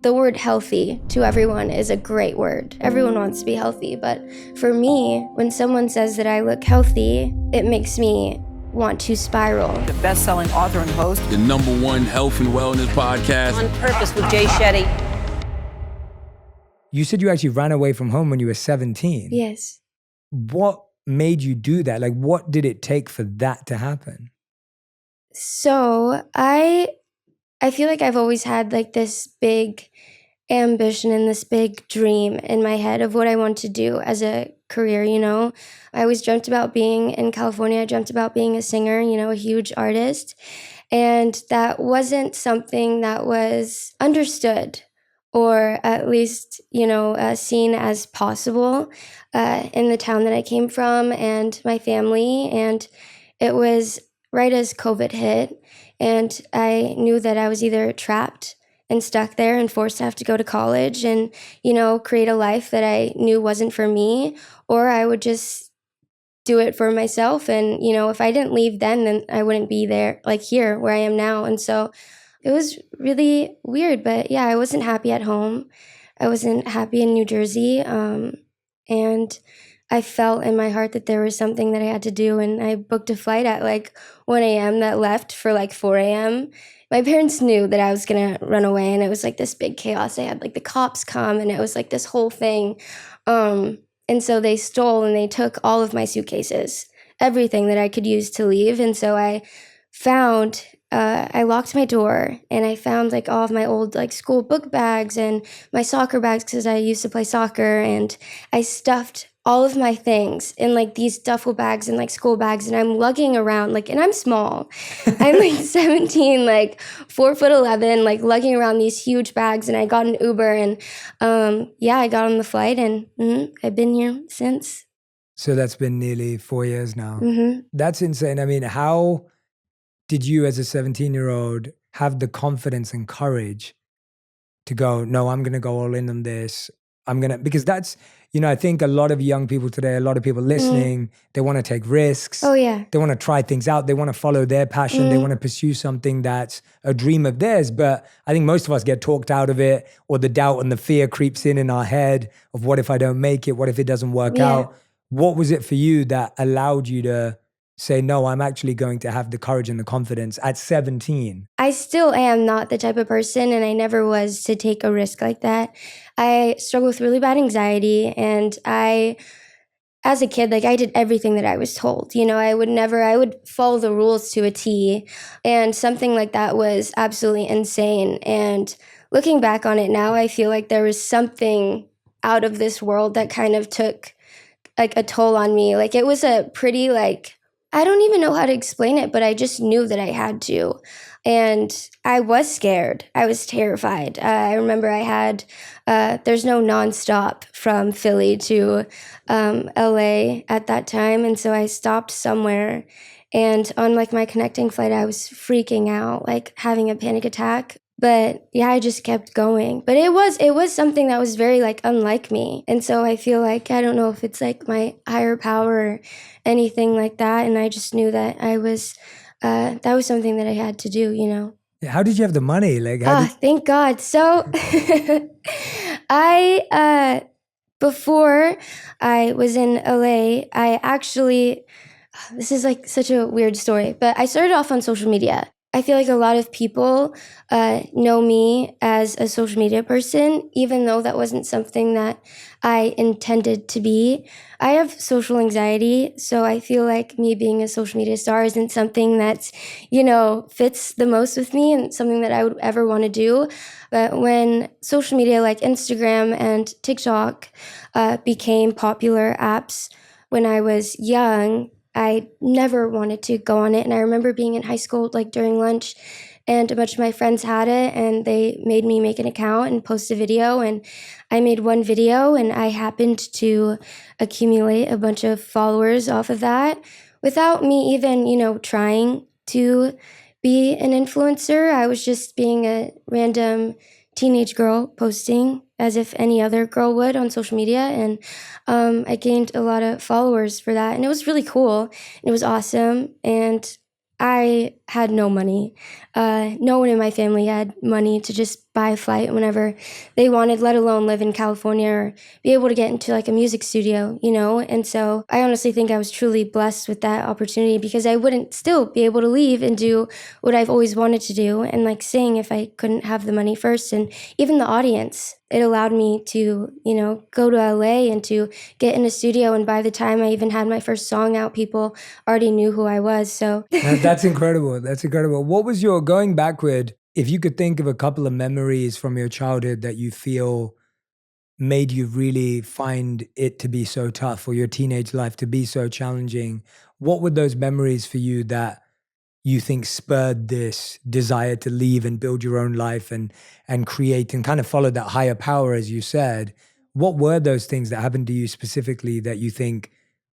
The word healthy to everyone is a great word. Everyone wants to be healthy, but for me, when someone says that I look healthy, it makes me want to spiral. The best-selling author and host. The #1 health and wellness podcast. On Purpose with Shetty. You said you actually ran away from home when you were 17. Yes. What made you do that? Like, what did it take for that to happen? So I feel like I've always had like this big ambition and this big dream in my head of what I want to do as a career, you know? I always dreamt about being in California. I dreamt about being a singer, you know, a huge artist. And that wasn't something that was understood or at least, you know, seen as possible in the town that I came from and my family. And it was right as COVID hit. And I knew that I was either trapped and stuck there and forced to have to go to college and, you know, create a life that I knew wasn't for me, or I would just do it for myself. And, you know, if I didn't leave then I wouldn't be there, like here where I am now. And so it was really weird, but yeah, I wasn't happy at home. I wasn't happy in New Jersey. And I felt in my heart that there was something that I had to do, and I booked a flight at like 1 a.m. that left for like 4 a.m. My parents knew that I was going to run away, and it was like this big chaos. They had like the cops come, and it was like this whole thing. And so they stole and they took all of my suitcases, everything that I could use to leave. And so I locked my door, and I found like all of my old like school book bags and my soccer bags because I used to play soccer, and I stuffed all of my things in like these duffel bags and like school bags, and I'm lugging around like, and I'm small. I'm like 17, like 4'11", like lugging around these huge bags, and I got an Uber, and I got on the flight, and I've been here since. So that's been nearly 4 years now. Mm-hmm. That's insane. I mean, how did you as a 17-year-old have the confidence and courage to go, no, I'm going to go all in on this. Because that's, you know, I think a lot of young people today, a lot of people listening, they want to take risks. Oh, yeah. They want to try things out. They want to follow their passion. They want to pursue something that's a dream of theirs. But I think most of us get talked out of it, or the doubt and the fear creeps in our head of what if I don't make it? What if it doesn't work out? What was it for you that allowed you to say, no, I'm actually going to have the courage and the confidence at 17? I still am not the type of person, and I never was, to take a risk like that. I struggle with really bad anxiety, and as a kid, like I did everything that I was told. You know, I would follow the rules to a T, and something like that was absolutely insane. And looking back on it now, I feel like there was something out of this world that kind of took like a toll on me. Like it was a pretty like, I don't even know how to explain it, but I just knew that I had to. And I was scared. I was terrified. I remember I had, there's no nonstop from Philly to LA at that time. And so I stopped somewhere. And on like my connecting flight, I was freaking out, like having a panic attack. But yeah, I just kept going. But it was something that was very like unlike me. And so I feel like, I don't know if it's like my higher power or anything like that. And I just knew that that was something that I had to do, you know. How did you have the money? Like, thank God. So before I was in LA, I actually, this is like such a weird story, but I started off on social media. I feel like a lot of people know me as a social media person, even though that wasn't something that I intended to be. I have social anxiety, so I feel like me being a social media star isn't something that's, you know, fits the most with me and something that I would ever want to do. But when social media like Instagram and TikTok became popular apps when I was young, I never wanted to go on it. And I remember being in high school, like during lunch, and a bunch of my friends had it, and they made me make an account and post a video. And I made one video, and I happened to accumulate a bunch of followers off of that without me even, you know, trying to be an influencer. I was just being a random teenage girl posting as if any other girl would on social media. And I gained a lot of followers for that. And it was really cool. And it was awesome. And I had no money. No one in my family had money to just buy a flight whenever they wanted, let alone live in California or be able to get into like a music studio, you know? And so I honestly think I was truly blessed with that opportunity, because I wouldn't still be able to leave and do what I've always wanted to do and like sing if I couldn't have the money first. And even the audience, it allowed me to, you know, go to LA and to get in a studio. And by the time I even had my first song out, people already knew who I was. So That's incredible. That's incredible. What was your, going backward, if you could think of a couple of memories from your childhood that you feel made you really find it to be so tough, or your teenage life to be so challenging, what were those memories for you that you think spurred this desire to leave and build your own life and create and kind of follow that higher power, as you said? What were those things that happened to you specifically that you think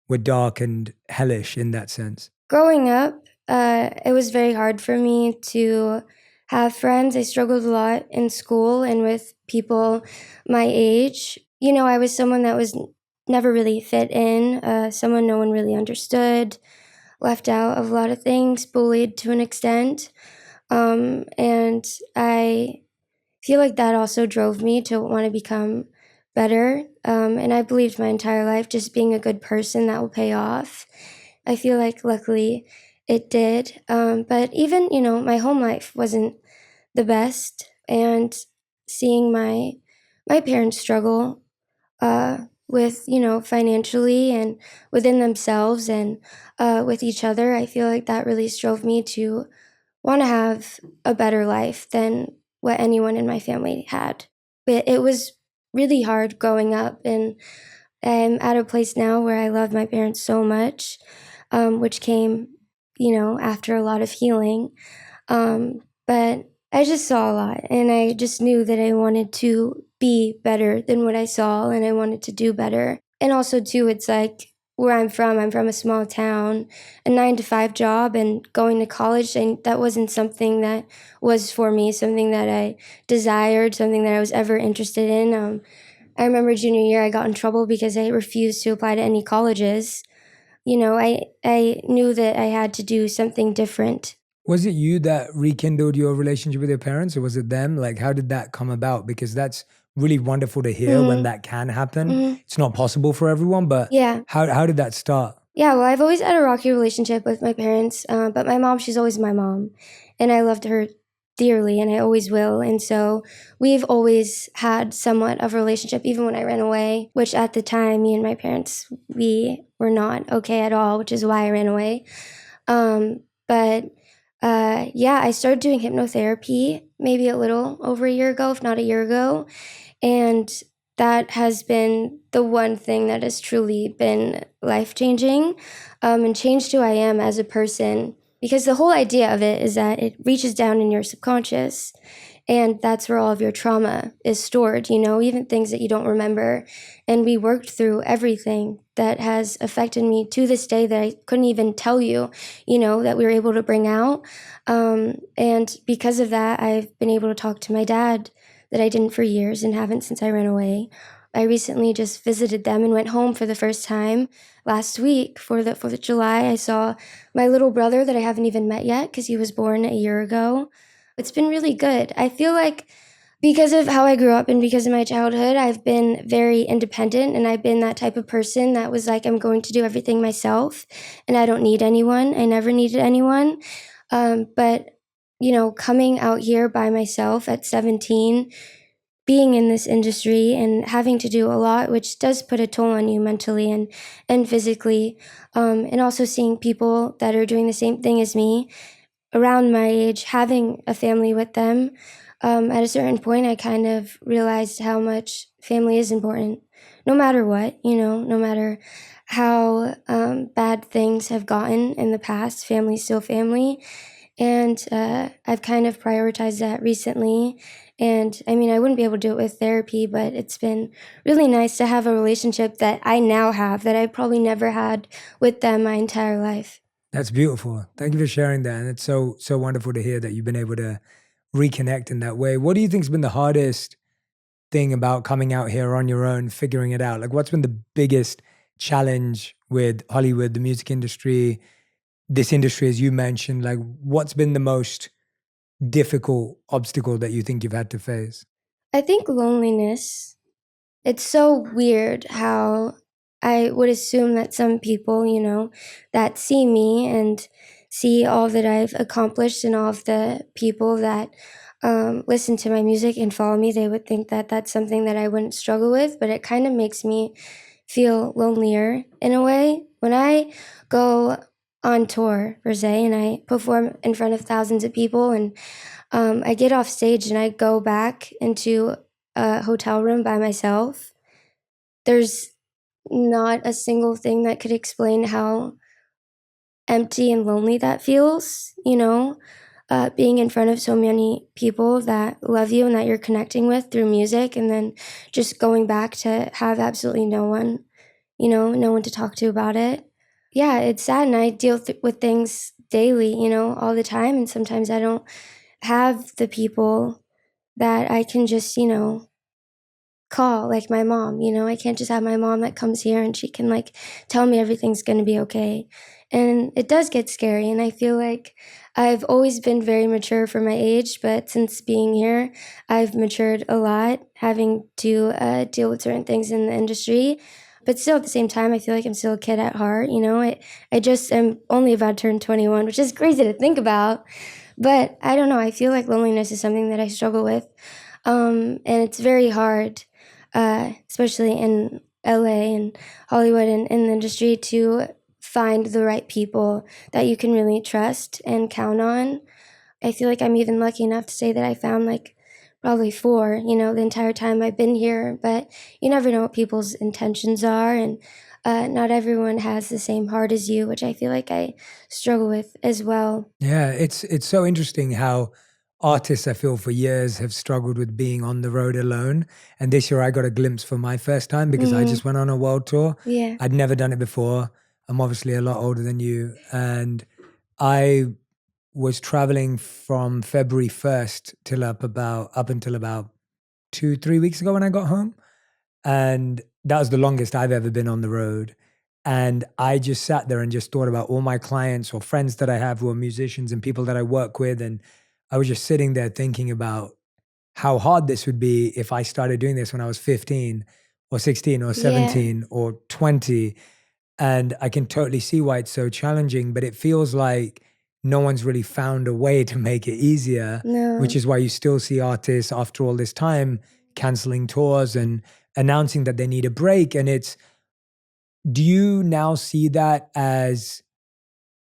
were dark and hellish in that sense? growing up, it was very hard for me to have friends. I struggled a lot in school and with people my age. You know, I was someone that was never really fit in, someone no one really understood, left out of a lot of things, bullied to an extent. And I feel like that also drove me to want to become better. And I believed my entire life just being a good person, that will pay off. I feel like luckily it did. But even, you know, my home life wasn't the best. And seeing my parents struggle with, you know, financially and within themselves and with each other, I feel like that really drove me to want to have a better life than what anyone in my family had. But it was really hard growing up, and I'm at a place now where I love my parents so much, which came, you know, after a lot of healing. But I just saw a lot, and I just knew that I wanted to be better than what I saw, and I wanted to do better. And also, too, it's like where I'm from a small town, a 9-to-5 job, and going to college, and that wasn't something that was for me, something that I desired, something that I was ever interested in. I remember junior year, I got in trouble because I refused to apply to any colleges. You know, I knew that I had to do something different. Was it you that rekindled your relationship with your parents, or was it them? Like, how did that come about? Because that's really wonderful to hear when that can happen. It's not possible for everyone, but Yeah. how did that start? Yeah, well, I've always had a rocky relationship with my parents, but my mom, she's always my mom, and I loved her dearly, and I always will. And so we've always had somewhat of a relationship, even when I ran away, which at the time, me and my parents, we were not okay at all, which is why I ran away. But yeah, I started doing hypnotherapy maybe a little over a year ago, if not a year ago. And that has been the one thing that has truly been life-changing, and changed who I am as a person. Because the whole idea of it is that it reaches down in your subconscious, and that's where all of your trauma is stored, you know, even things that you don't remember. And we worked through everything that has affected me to this day that I couldn't even tell you, you know, that we were able to bring out. And because of that, I've been able to talk to my dad that I didn't for years and haven't since I ran away. I recently just visited them and went home for the first time last week for the 4th of July. I saw my little brother that I haven't even met yet because he was born a year ago. It's been really good. I feel like because of how I grew up and because of my childhood, I've been very independent, and I've been that type of person that was like, I'm going to do everything myself and I don't need anyone. I never needed anyone. But, you know, coming out here by myself at 17, being in this industry and having to do a lot, which does put a toll on you mentally and physically, and also seeing people that are doing the same thing as me around my age, having a family with them. At a certain point, I kind of realized how much family is important, no matter what, you know, no matter how bad things have gotten in the past, family's still family. And I've kind of prioritized that recently. And I mean, I wouldn't be able to do it with therapy, but it's been really nice to have a relationship that I now have that I probably never had with them my entire life. That's beautiful. Thank you for sharing that. And it's so wonderful to hear that you've been able to reconnect in that way. What do you think's been the hardest thing about coming out here on your own, figuring it out? Like, what's been the biggest challenge with Hollywood, the music industry, this industry, as you mentioned? Like, what's been the most difficult obstacle that you think you've had to face? I think loneliness. It's so weird how I would assume that some people, that see me and see all that I've accomplished and all of the people that listen to my music and follow me, they would think that that's something that I wouldn't struggle with, but it kind of makes me feel lonelier in a way. When I go on tour, per se, and I perform in front of thousands of people, and I get off stage and I go back into a hotel room by myself, there's not a single thing that could explain how empty and lonely that feels, being in front of so many people that love you and that you're connecting with through music, and then just going back to have absolutely no one, no one to talk to about it. Yeah, it's sad, and I deal with things daily, all the time, and sometimes I don't have the people that I can just, call, like my mom. I can't just have my mom that comes here and she can like tell me everything's going to be okay. And it does get scary, and I feel like I've always been very mature for my age, but since being here, I've matured a lot, having to deal with certain things in the industry. But still, at the same time, I feel like I'm still a kid at heart. I just am only about to turn 21, which is crazy to think about. But I don't know. I feel like loneliness is something that I struggle with. And it's very hard, especially in LA and Hollywood and in the industry, to find the right people that you can really trust and count on. I feel like I'm even lucky enough to say that I found like probably four, the entire time I've been here. But you never know what people's intentions are, and not everyone has the same heart as you, which I feel like I struggle with as well. Yeah, it's so interesting how artists, I feel, for years have struggled with being on the road alone. And this year I got a glimpse for my first time because I just went on a world tour. Yeah. I'd never done it before. I'm obviously a lot older than you. And I was traveling from February 1st till up until about 2-3 weeks ago when I got home. And that was the longest I've ever been on the road. And I just sat there and just thought about all my clients or friends that I have who are musicians and people that I work with. And I was just sitting there thinking about how hard this would be if I started doing this when I was 15 or 16 or 17 or 20. And I can totally see why it's so challenging, but it feels like no one's really found a way to make it easier, No. which is why you still see artists after all this time canceling tours and announcing that they need a break. And do you now see that as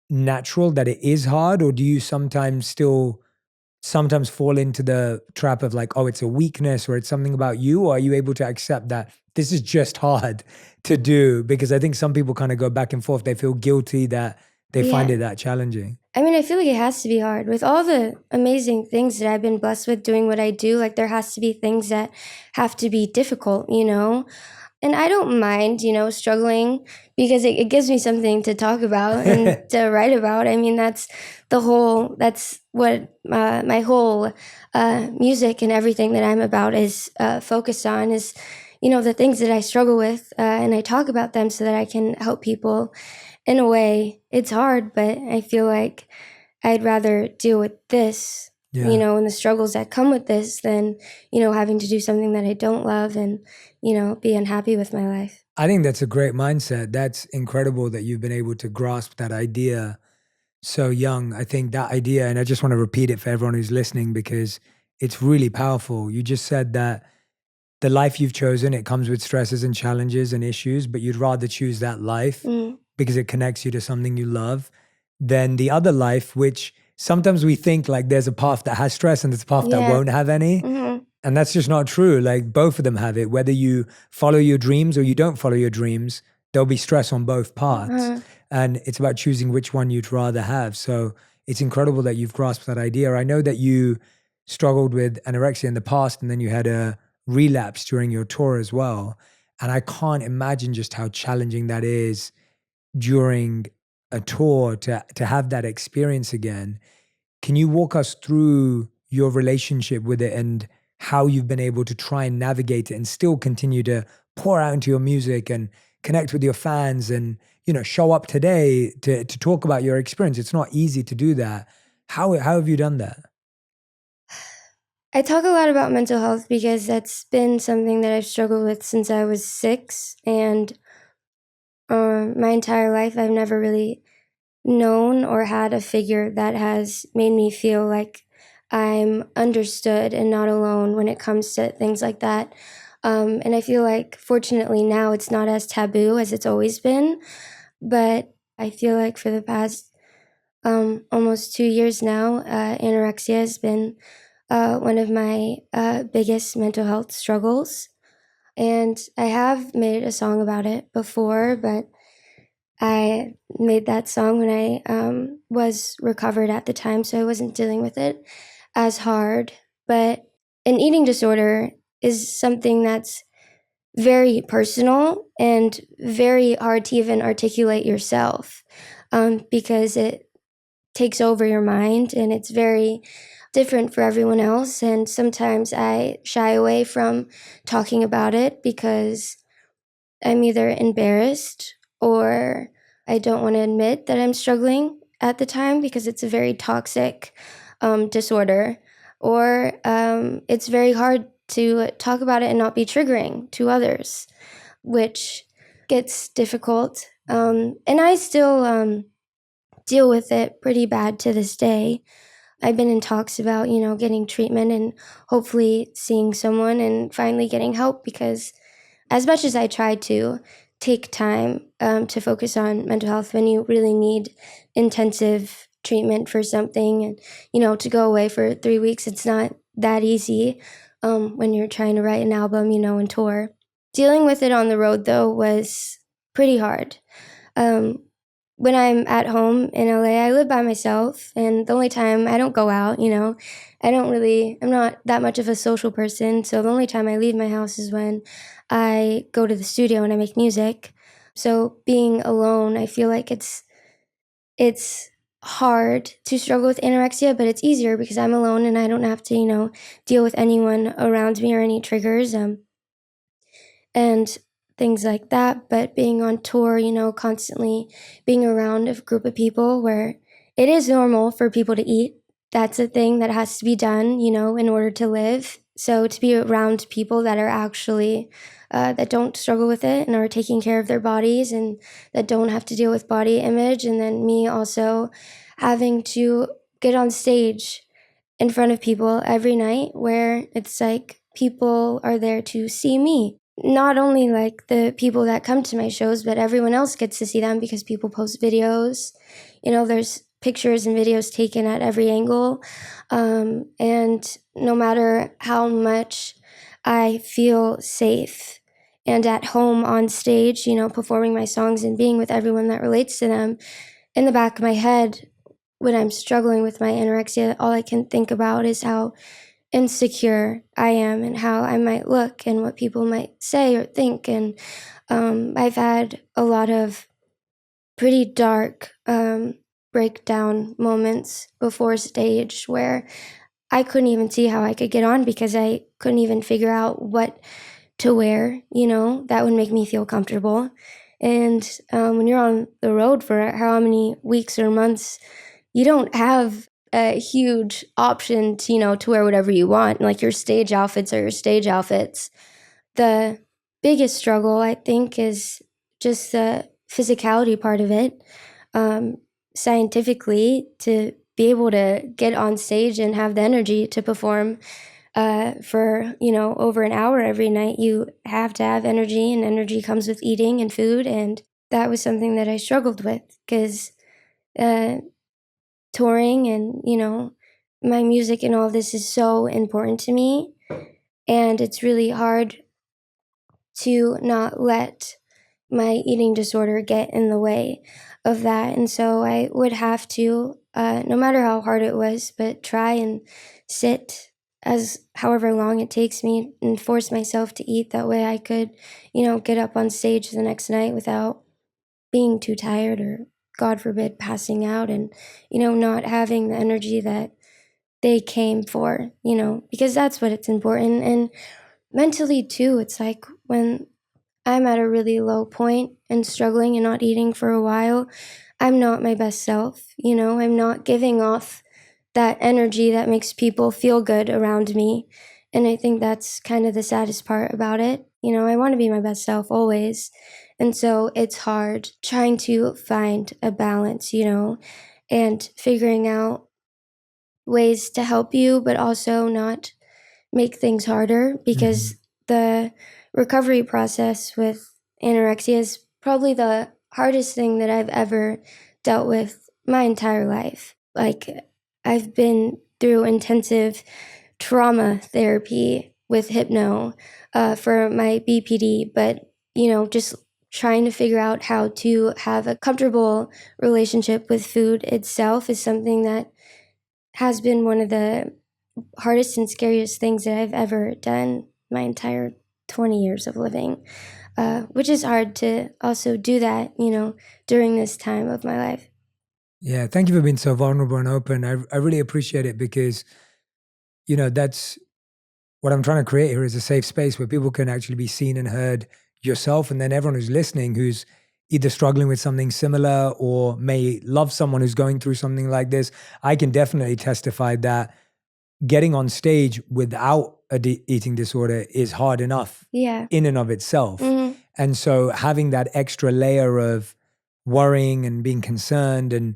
natural, that it is hard, or do you sometimes fall into the trap of like, oh, it's a weakness or it's something about you? Or are you able to accept that this is just hard to do? Because I think some people kind of go back and forth. They feel guilty that they find it that challenging. I mean, I feel like it has to be hard. With all the amazing things that I've been blessed with doing what I do, like there has to be things that have to be difficult, And I don't mind, struggling, because it gives me something to talk about and to write about. I mean, that's what my whole music and everything that I'm about is focused on, is, the things that I struggle with, and I talk about them so that I can help people. In a way, it's hard, but I feel like I'd rather deal with this, and the struggles that come with this than, having to do something that I don't love and, be unhappy with my life. I think that's a great mindset. That's incredible that you've been able to grasp that idea so young. I think that idea, and I just want to repeat it for everyone who's listening because it's really powerful. You just said that the life you've chosen, it comes with stresses and challenges and issues, but you'd rather choose that life because it connects you to something you love than the other life, which sometimes we think like there's a path that has stress and there's a path that won't have any. And that's just not true. Like both of them have it. Whether you follow your dreams or you don't follow your dreams, there'll be stress on both parts. And it's about choosing which one you'd rather have. So it's incredible that you've grasped that idea. I know that you struggled with anorexia in the past and then you had a relapse during your tour as well. And I can't imagine just how challenging that is during a tour to have that experience again. Can you walk us through your relationship with it and how you've been able to try and navigate it and still continue to pour out into your music and connect with your fans and, show up today to talk about your experience? It's not easy to do that. How have you done that? I talk a lot about mental health because that's been something that I've struggled with since I was 6, and my entire life I've never really known or had a figure that has made me feel like I'm understood and not alone when it comes to things like that. And I feel like, fortunately, now it's not as taboo as it's always been. But I feel like for the past almost 2 years now, anorexia has been one of my biggest mental health struggles. And I have made a song about it before, but I made that song when I was recovered at the time, so I wasn't dealing with it as hard. But an eating disorder is something that's very personal and very hard to even articulate yourself, because it takes over your mind and it's very different for everyone else. And sometimes I shy away from talking about it because I'm either embarrassed or I don't want to admit that I'm struggling at the time because it's a very toxic disorder, or it's very hard to talk about it and not be triggering to others, which gets difficult. And I still deal with it pretty bad to this day. I've been in talks about, getting treatment and hopefully seeing someone and finally getting help, because as much as I try to take time to focus on mental health when you really need intensive treatment for something, and, to go away for 3 weeks, it's not that easy when you're trying to write an album, and tour. Dealing with it on the road, though, was pretty hard. When I'm at home in LA, I live by myself, and the only time I don't go out, I'm not that much of a social person, so the only time I leave my house is when I go to the studio and I make music. So being alone, I feel like it's hard to struggle with anorexia, but it's easier because I'm alone and I don't have to, deal with anyone around me or any triggers. And things like that. But being on tour, constantly being around a group of people where it is normal for people to eat. That's a thing that has to be done, in order to live. So to be around people that are actually, that don't struggle with it and are taking care of their bodies and that don't have to deal with body image. And then me also having to get on stage in front of people every night where it's like people are there to see me. Not only like the people that come to my shows, but everyone else gets to see them because people post videos. There's pictures and videos taken at every angle. And no matter how much I feel safe and at home on stage, performing my songs and being with everyone that relates to them, in the back of my head, when I'm struggling with my anorexia, all I can think about is how insecure I am and how I might look and what people might say or think. And I've had a lot of pretty dark breakdown moments before stage where I couldn't even see how I could get on because I couldn't even figure out what to wear, that would make me feel comfortable. And when you're on the road for how many weeks or months, you don't have a huge option to, to wear whatever you want. Like your stage outfits are your stage outfits. The biggest struggle, I think, is just the physicality part of it. Scientifically, to be able to get on stage and have the energy to perform for, over an hour every night, you have to have energy, and energy comes with eating and food. And that was something that I struggled with because touring and, my music and all this is so important to me. And it's really hard to not let my eating disorder get in the way of that. And so I would have to, no matter how hard it was, but try and sit as however long it takes me and force myself to eat. That way I could, get up on stage the next night without being too tired or, God forbid, passing out and, not having the energy that they came for, because that's what it's important. And mentally too, it's like when I'm at a really low point and struggling and not eating for a while, I'm not my best self, I'm not giving off that energy that makes people feel good around me. And I think that's kind of the saddest part about it. I want to be my best self always. And so it's hard trying to find a balance, and figuring out ways to help you, but also not make things harder, because the recovery process with anorexia is probably the hardest thing that I've ever dealt with my entire life. Like, I've been through intensive trauma therapy with hypno for my BPD, but just trying to figure out how to have a comfortable relationship with food itself is something that has been one of the hardest and scariest things that I've ever done my entire 20 years of living, which is hard to also do that, during this time of my life. Yeah, thank you for being so vulnerable and open. I really appreciate it because, that's what I'm trying to create here, is a safe space where people can actually be seen and heard, yourself, and then everyone who's listening who's either struggling with something similar or may love someone who's going through something like this. I can definitely testify that getting on stage without eating disorder is hard enough in and of itself. And so having that extra layer of worrying and being concerned, and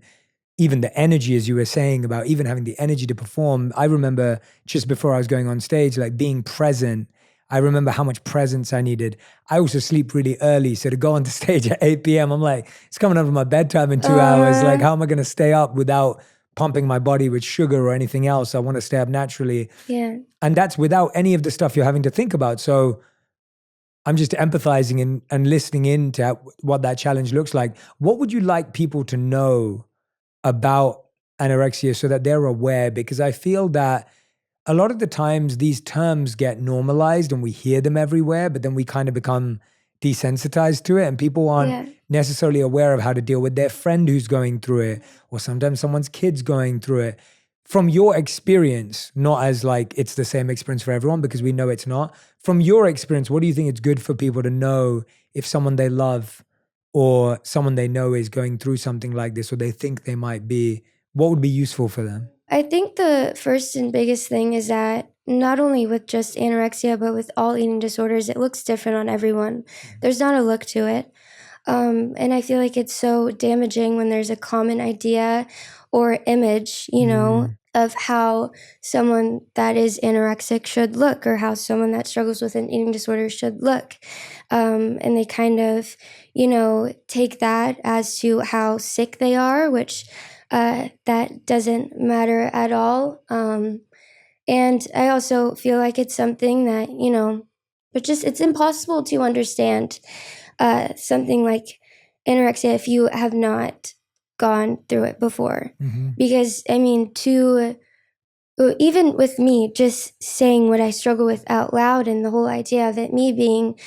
even the energy, as you were saying, about even having the energy to perform. I remember just before I was going on stage, like being present. I remember how much presence I needed. I also sleep really early. So to go on the stage at 8 p.m., I'm like, it's coming up to my bedtime in 2 hours. Like, how am I going to stay up without pumping my body with sugar or anything else? I want to stay up naturally. Yeah. And that's without any of the stuff you're having to think about. So I'm just empathizing and listening into what that challenge looks like. What would you like people to know about anorexia so that they're aware? Because I feel that a lot of the times these terms get normalized and we hear them everywhere, but then we kind of become desensitized to it, and people aren't necessarily aware of how to deal with their friend who's going through it, or sometimes someone's kid's going through it. From your experience, not as like it's the same experience for everyone, because we know it's not. From your experience, what do you think it's good for people to know if someone they love or someone they know is going through something like this, or they think they might be? What would be useful for them? I think the first and biggest thing is that not only with just anorexia, but with all eating disorders, it looks different on everyone. There's not a look to it. And I feel like it's so damaging when there's a common idea or image, of how someone that is anorexic should look, or how someone that struggles with an eating disorder should look. And they kind of, take that as to how sick they are, which that doesn't matter at all. And I also feel like it's something that, but just it's impossible to understand something like anorexia if you have not gone through it before. Because, even with me just saying what I struggle with out loud, and the whole idea of it, me being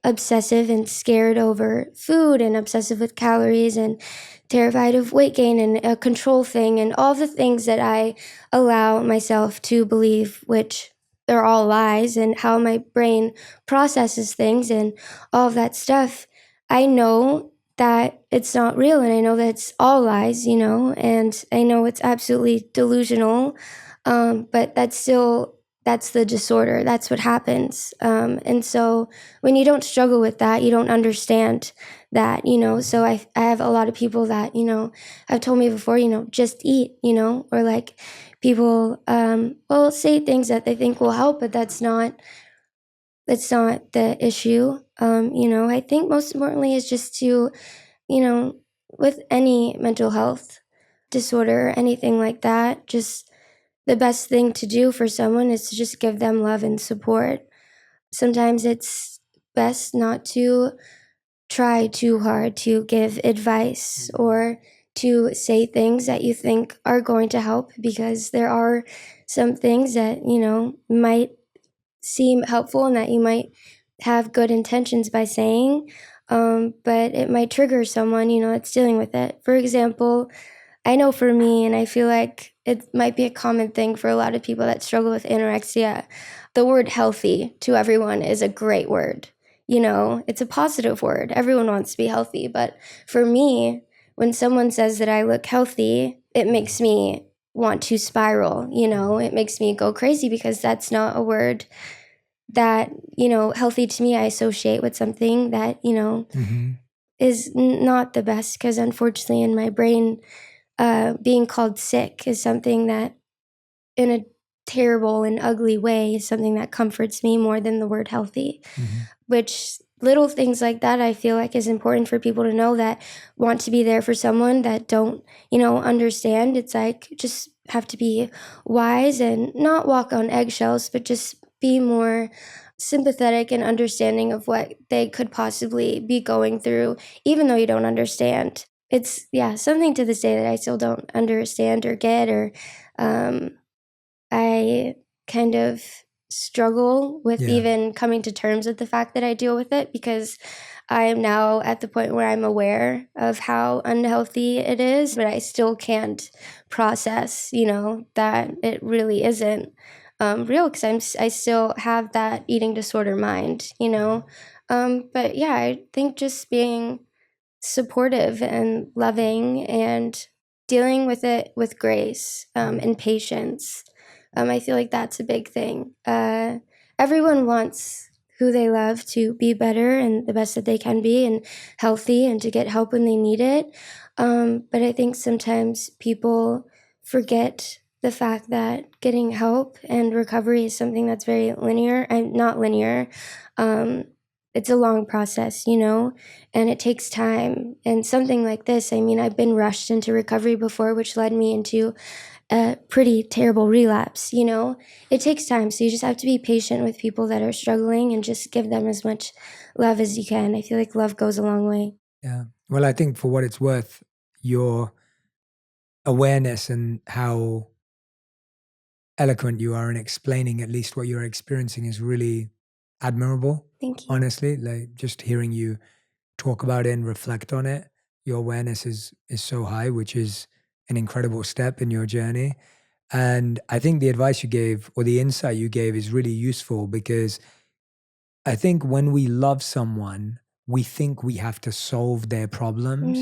obsessive and scared over food, and obsessive with calories, and terrified of weight gain, and a control thing, and all the things that I allow myself to believe, which are all lies, and how my brain processes things and all of that stuff. I know that it's not real, and I know that it's all lies, and I know it's absolutely delusional, but that's the disorder. That's what happens. And so when you don't struggle with that, you don't understand that, so I have a lot of people that, have told me before, just eat, or like people will say things that they think will help, but that's not the issue. I think most importantly is just to, with any mental health disorder, anything like that, just the best thing to do for someone is to just give them love and support. Sometimes it's best not to try too hard to give advice or to say things that you think are going to help, because there are some things that, might seem helpful and that you might have good intentions by saying, but it might trigger someone, that's dealing with it. For example, I know for me, and I feel like it might be a common thing for a lot of people that struggle with anorexia, the word healthy to everyone is a great word. It's a positive word. Everyone wants to be healthy. But for me, when someone says that I look healthy, it makes me want to spiral, you know? It makes me go crazy because that's not a word that, you know, healthy to me. I associate with something that, you know, is not the best, because unfortunately in my brain, being called sick is something that, in a terrible and ugly way, is something that comforts me more than the word healthy. Which little things like that I feel like is important for people to know that want to be there for someone that don't, you know, understand. It's like, just have to be wise and not walk on eggshells, but just be more sympathetic and understanding of what they could possibly be going through, even though you don't understand. It's, yeah, something to this day that I still don't understand or get, or I kind of struggle with even coming to terms with the fact that I deal with it, because I am now at the point where I'm aware of how unhealthy it is, but I still can't process, you know, that it really isn't real, because I still have that eating disorder mind, you know. But yeah, I think just being supportive and loving and dealing with it with grace and patience. I feel like that's a big thing. Everyone wants who they love to be better and the best that they can be and healthy and to get help when they need it. But I think sometimes people forget the fact that getting help and recovery is something that's very linear. I'm not linear. It's a long process, you know, and it takes time. And something like this, I mean, I've been rushed into recovery before, which led me into a pretty terrible relapse, you know. It takes time, so you just have to be patient with people that are struggling and just give them as much love as you can. I feel like love goes a long way. Yeah. Well, I think for what it's worth, your awareness and how eloquent you are in explaining at least what you're experiencing is really admirable. Thank you. Honestly, like just hearing you talk about it and reflect on it, your awareness is so high, which is an incredible step in your journey. And I think the advice you gave or the insight you gave is really useful, because I think when we love someone, we think we have to solve their problems,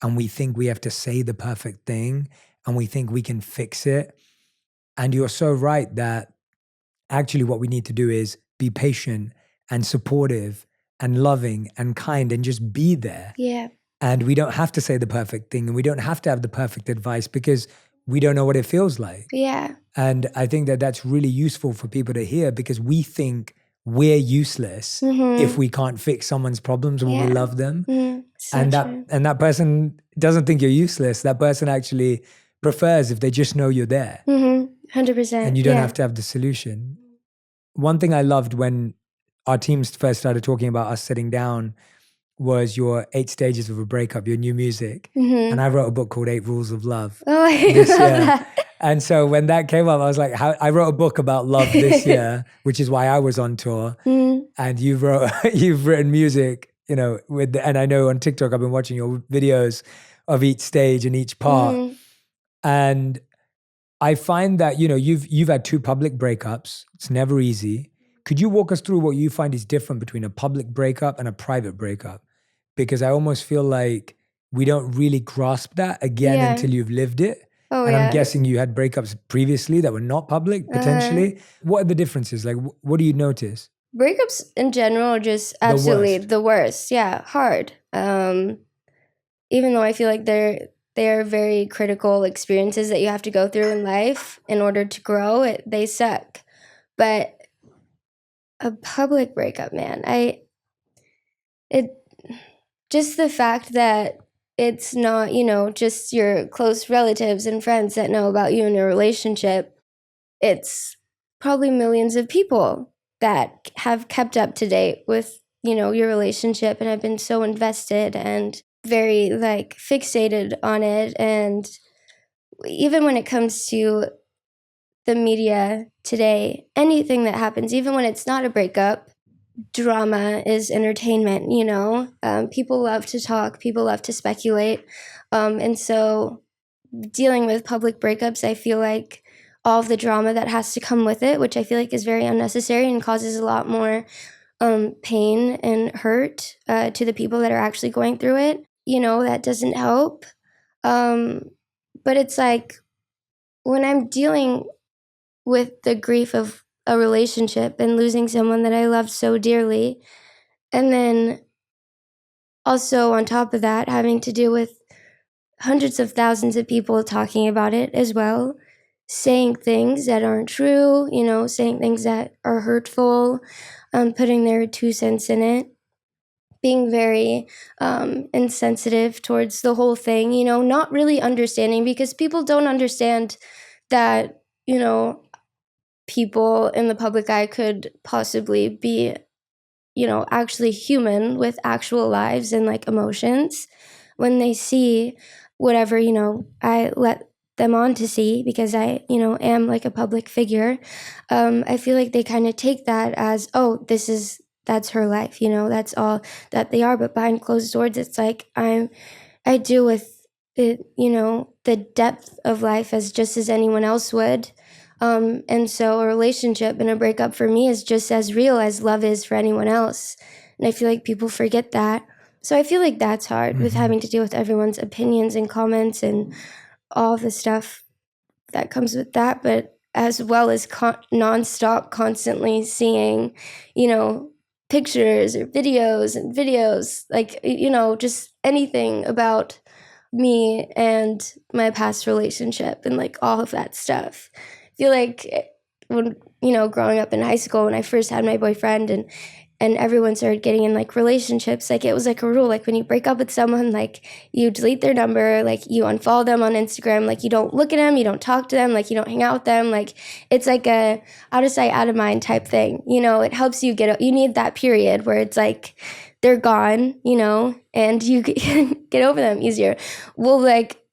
and we think we have to say the perfect thing, and we think we can fix it. And you're so right that actually what we need to do is be patient and supportive and loving and kind and just be there. Yeah. And we don't have to say the perfect thing, and we don't have to have the perfect advice, because we don't know what it feels like. Yeah. And I think that that's really useful for people to hear, because we think we're useless if we can't fix someone's problems when we love them. So And true. that person doesn't think you're useless. That person actually prefers if they just know you're there 100%. and you don't have to have the solution. One thing I loved when our teams first started talking about us sitting down was your 8 stages of a breakup, your new music. And I wrote a book called 8 Rules of Love Oh, I this love year. that. And so when that came up, I was like, I wrote a book about love this year, which is why I was on tour. And you've written music, you know, and I know on TikTok, I've been watching your videos of each stage and each part. And I find that, you know, you've had 2 public breakups. It's never easy. Could you walk us through what you find is different between a public breakup and a private breakup? Because I almost feel like we don't really grasp that again until you've lived it. Oh, And I'm yeah. guessing you had breakups previously that were not public, potentially. What are the differences? Like, what do you notice? Breakups in general are just absolutely worst. the worst. Yeah, hard. Even though I feel like they're very critical experiences that you have to go through in life in order to grow, they suck. But a public breakup, man, just the fact that it's not, you know, just your close relatives and friends that know about you and your relationship. It's probably millions of people that have kept up to date with, you know, your relationship and have been so invested and very like fixated on it. And even when it comes to the media today, anything that happens, even when it's not a breakup, drama is entertainment, you know? People love to talk, people love to speculate. And so dealing with public breakups, I feel like all of the drama that has to come with it, which I feel like is very unnecessary and causes a lot more pain and hurt to the people that are actually going through it, you know, that doesn't help. But it's like, when I'm dealing with the grief of a relationship and losing someone that I loved so dearly, and then also on top of that, having to deal with hundreds of thousands of people talking about it as well, saying things that aren't true, saying things that are hurtful, putting their 2 cents in it, being very insensitive towards the whole thing, not really understanding, because people don't understand that, people in the public eye could possibly be, actually human with actual lives and like emotions when they see whatever, I let them on to see, because I, am like a public figure. I feel like they kind of take that as, oh, that's her life, that's all that they are. But behind closed doors, it's like I deal with it, the depth of life as just as anyone else would. And so a relationship and a breakup for me is just as real as love is for anyone else. And I feel like people forget that. So I feel like that's hard with having to deal with everyone's opinions and comments and all the stuff that comes with that, but as well as nonstop constantly seeing, pictures or videos, like, just anything about me and my past relationship and like all of that stuff. I feel like when, growing up in high school, when I first had my boyfriend and everyone started getting in like relationships, like it was like a rule, like when you break up with someone, like you delete their number, like you unfollow them on Instagram, like you don't look at them, you don't talk to them, like you don't hang out with them, like it's like a out of sight, out of mind type thing. It helps you you need that period where it's like they're gone, and you get over them easier. Well, like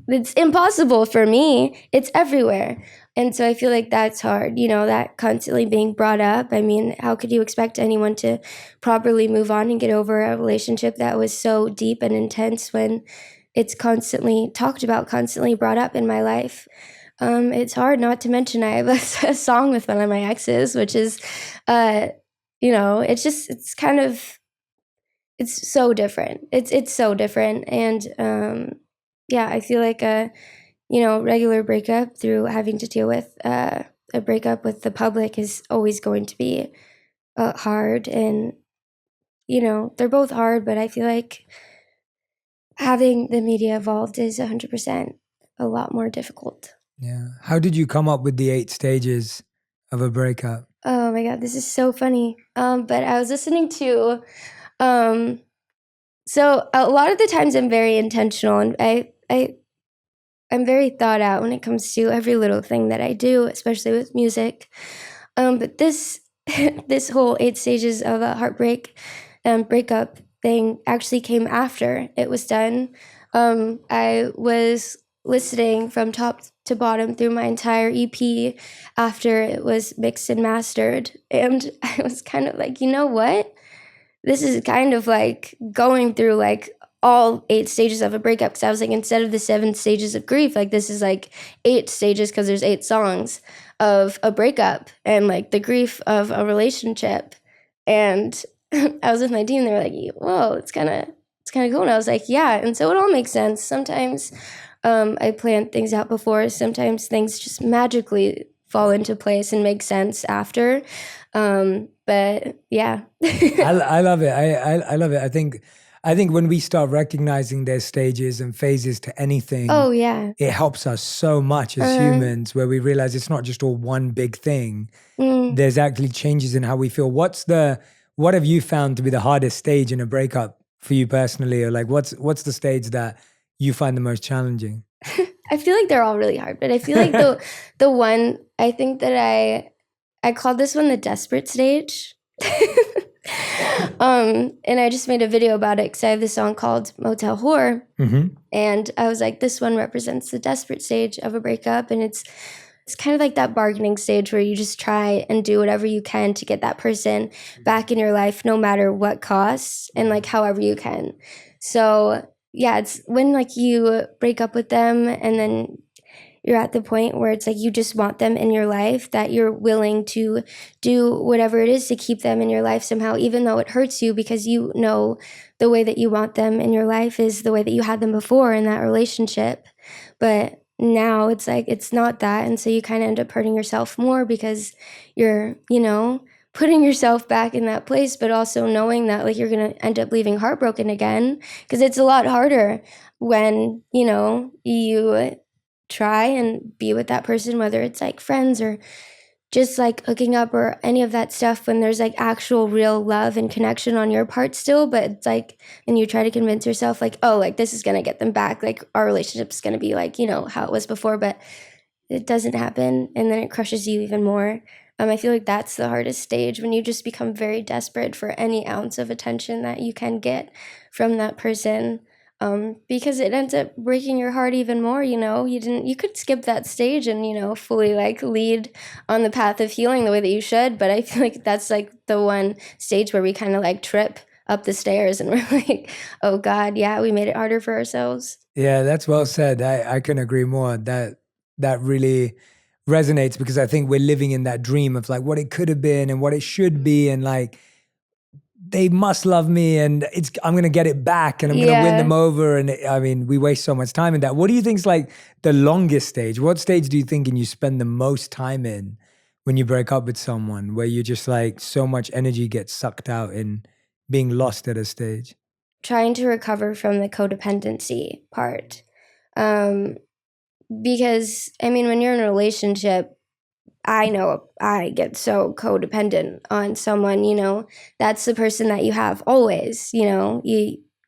it's impossible for me. It's everywhere. And so I feel like that's hard, that constantly being brought up. I mean, how could you expect anyone to properly move on and get over a relationship that was so deep and intense when it's constantly talked about, constantly brought up in my life? It's hard, not to mention I have a song with one of my exes, which is, it's so different. It's so different. And I feel like regular breakup through having to deal with a breakup with the public is always going to be hard. And, they're both hard, but I feel like having the media involved is 100% a lot more difficult. Yeah. How did you come up with the 8 stages of a breakup? Oh my God, this is so funny. But I was listening to, so a lot of the times I'm very intentional, and I'm very thought out when it comes to every little thing that I do, especially with music. But this this whole 8 stages of a heartbreak breakup thing actually came after it was done. I was listening from top to bottom through my entire EP after it was mixed and mastered, and I was kind of like, you know what? This is kind of like going through like all 8 stages of a breakup, because I was like, instead of the 7 stages of grief, like this is like 8 stages, because there's 8 songs of a breakup and like the grief of a relationship. And I was with my team, they were like, whoa, it's kind of cool. And I was like, yeah. And so it all makes sense. Sometimes I plan things out before, sometimes things just magically fall into place and make sense after. But yeah. I love it. I love it. I think when we start recognizing there's stages and phases to anything, Oh yeah. it helps us so much as humans, where we realize it's not just all one big thing. There's actually changes in how we feel. What have you found to be the hardest stage in a breakup for you personally? Or like what's the stage that you find the most challenging? I feel like they're all really hard, but I feel like the one, I think that I called this one the desperate stage. And I just made a video about it because I have this song called Motel Whore. And I was like, this one represents the desperate stage of a breakup. And it's kind of like that bargaining stage where you just try and do whatever you can to get that person back in your life, no matter what costs, and like however you can. So yeah, it's when like you break up with them and then you're at the point where it's like you just want them in your life, that you're willing to do whatever it is to keep them in your life somehow, even though it hurts you, because you know the way that you want them in your life is the way that you had them before in that relationship. But now it's like it's not that, and so you kind of end up hurting yourself more because you're, you know, putting yourself back in that place, but also knowing that like you're going to end up leaving heartbroken again, because it's a lot harder when, you know, you try and be with that person, whether it's like friends or just like hooking up or any of that stuff, when there's like actual real love and connection on your part still, but it's like, and you try to convince yourself like, oh, like this is going to get them back, like our relationship's going to be like, you know, how it was before, but it doesn't happen, and then it crushes you even more. I feel like that's the hardest stage, when you just become very desperate for any ounce of attention that you can get from that person, because it ends up breaking your heart even more. You know, you could skip that stage and, you know, fully like lead on the path of healing the way that you should, but I feel like that's like the one stage where we kind of like trip up the stairs and we're like, oh God, yeah, we made it harder for ourselves. Yeah, that's well said. I couldn't agree more. That really resonates, because I think we're living in that dream of like what it could have been and what it should be, and like they must love me and I'm going to get it back and I'm going to win them over. And I mean, we waste so much time in that. What do you think is like the longest stage? What stage do you think and you spend the most time in when you break up with someone, where you just like so much energy gets sucked out in being lost at a stage? Trying to recover from the codependency part. Because I mean, when you're in a relationship, I know I get so codependent on someone, you know, that's the person that you have always, you know,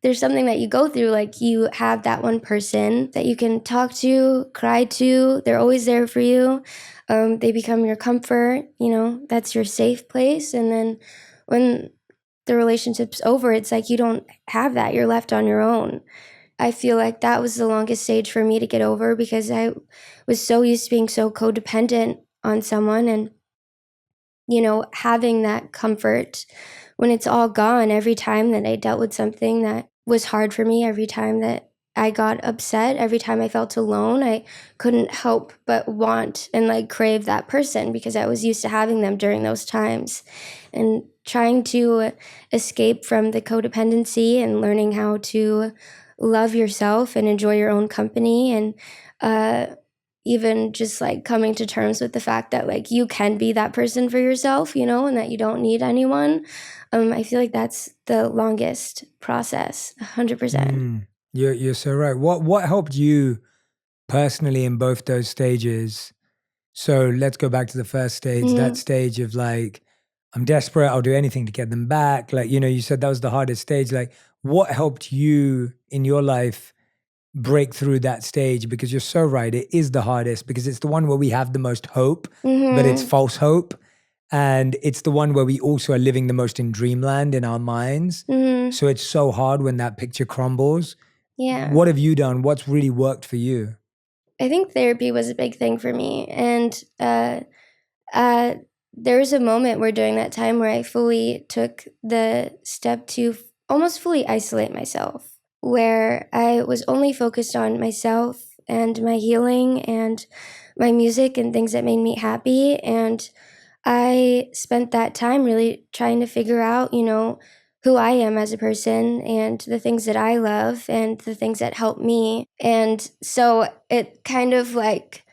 there's something that you go through, like you have that one person that you can talk to, cry to, they're always there for you. They become your comfort, you know, that's your safe place. And then when the relationship's over, it's like you don't have that, you're left on your own. I feel like that was the longest stage for me to get over, because I was so used to being so codependent on someone, and, you know, having that comfort when it's all gone. Every time that I dealt with something that was hard for me, every time that I got upset, every time I felt alone, I couldn't help but want and like crave that person, because I was used to having them during those times. And trying to escape from the codependency and learning how to love yourself and enjoy your own company, and even just like coming to terms with the fact that like you can be that person for yourself, you know, and that you don't need anyone. I feel like that's the longest process, 100%. You're so right. What helped you personally in both those stages? So let's go back to the first stage, that stage of like, I'm desperate, I'll do anything to get them back. Like, you know, you said that was the hardest stage. Like, what helped you in your life break through that stage? Because you're so right, it is the hardest, because it's the one where we have the most hope, but it's false hope. And it's the one where we also are living the most in dreamland in our minds. So it's so hard when that picture crumbles. Yeah. What have you done? What's really worked for you? I think therapy was a big thing for me. And there was a moment where during that time where I fully took the step to almost fully isolate myself, where I was only focused on myself and my healing and my music and things that made me happy. And I spent that time really trying to figure out, you know, who I am as a person and the things that I love and the things that help me. And so it kind of like,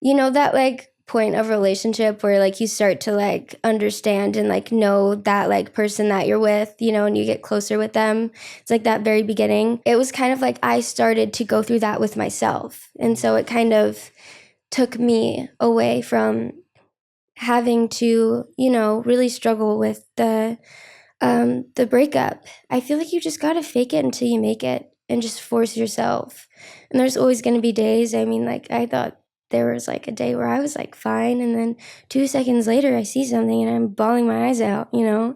you know, that like point of relationship where like you start to like understand and like know that like person that you're with, you know, and you get closer with them. It's like that very beginning. It was kind of like I started to go through that with myself. And so it kind of took me away from having to, you know, really struggle with the breakup. I feel like you just gotta fake it until you make it and just force yourself. And there's always gonna be days. I mean, like I thought there was like a day where I was like fine, and then 2 seconds later I see something and I'm bawling my eyes out, you know?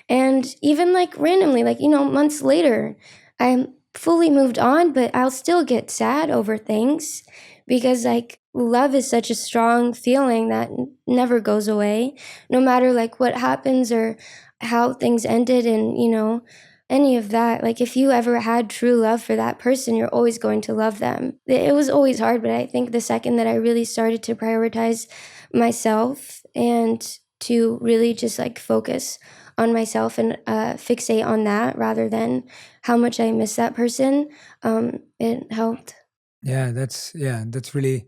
And even like randomly, like, you know, months later, I'm fully moved on, but I'll still get sad over things, because like love is such a strong feeling that never goes away, no matter like what happens or how things ended, and, you know, any of that. Like if you ever had true love for that person, you're always going to love them. It was always hard, but I think the second that I really started to prioritize myself and to really just like focus on myself and fixate on that rather than how much I miss that person, it helped. That's really,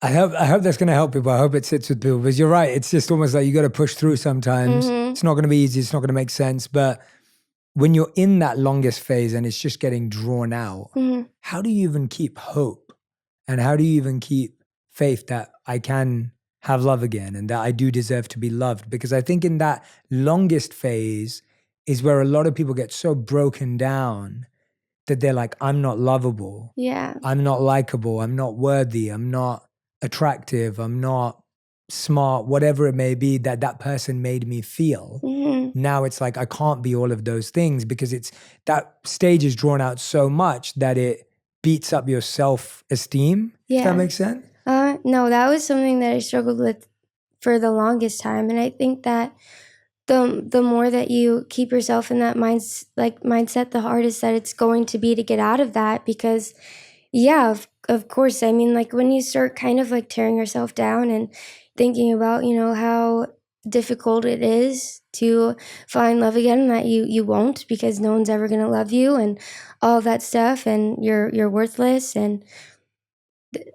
I hope that's going to help people. I hope it sits with people, because you're right. It's just almost like you got to push through sometimes. It's not going to be easy. It's not going to make sense. But when you're in that longest phase and it's just getting drawn out, how do you even keep hope? And how do you even keep faith that I can have love again and that I do deserve to be loved? Because I think in that longest phase is where a lot of people get so broken down that they're like, I'm not lovable. Yeah. I'm not likable. I'm not worthy. I'm not attractive. I'm not smart, whatever it may be that person made me feel. Now it's like, I can't be all of those things, because it's that stage is drawn out so much that it beats up your self-esteem. If that makes sense. No, that was something that I struggled with for the longest time. And I think that the more that you keep yourself in that mindset, the hardest that it's going to be to get out of that. Because yeah, of course. I mean, like when you start kind of like tearing yourself down and thinking about, how difficult it is to find love again, that you won't, because no one's ever going to love you and all of that stuff, and you're worthless and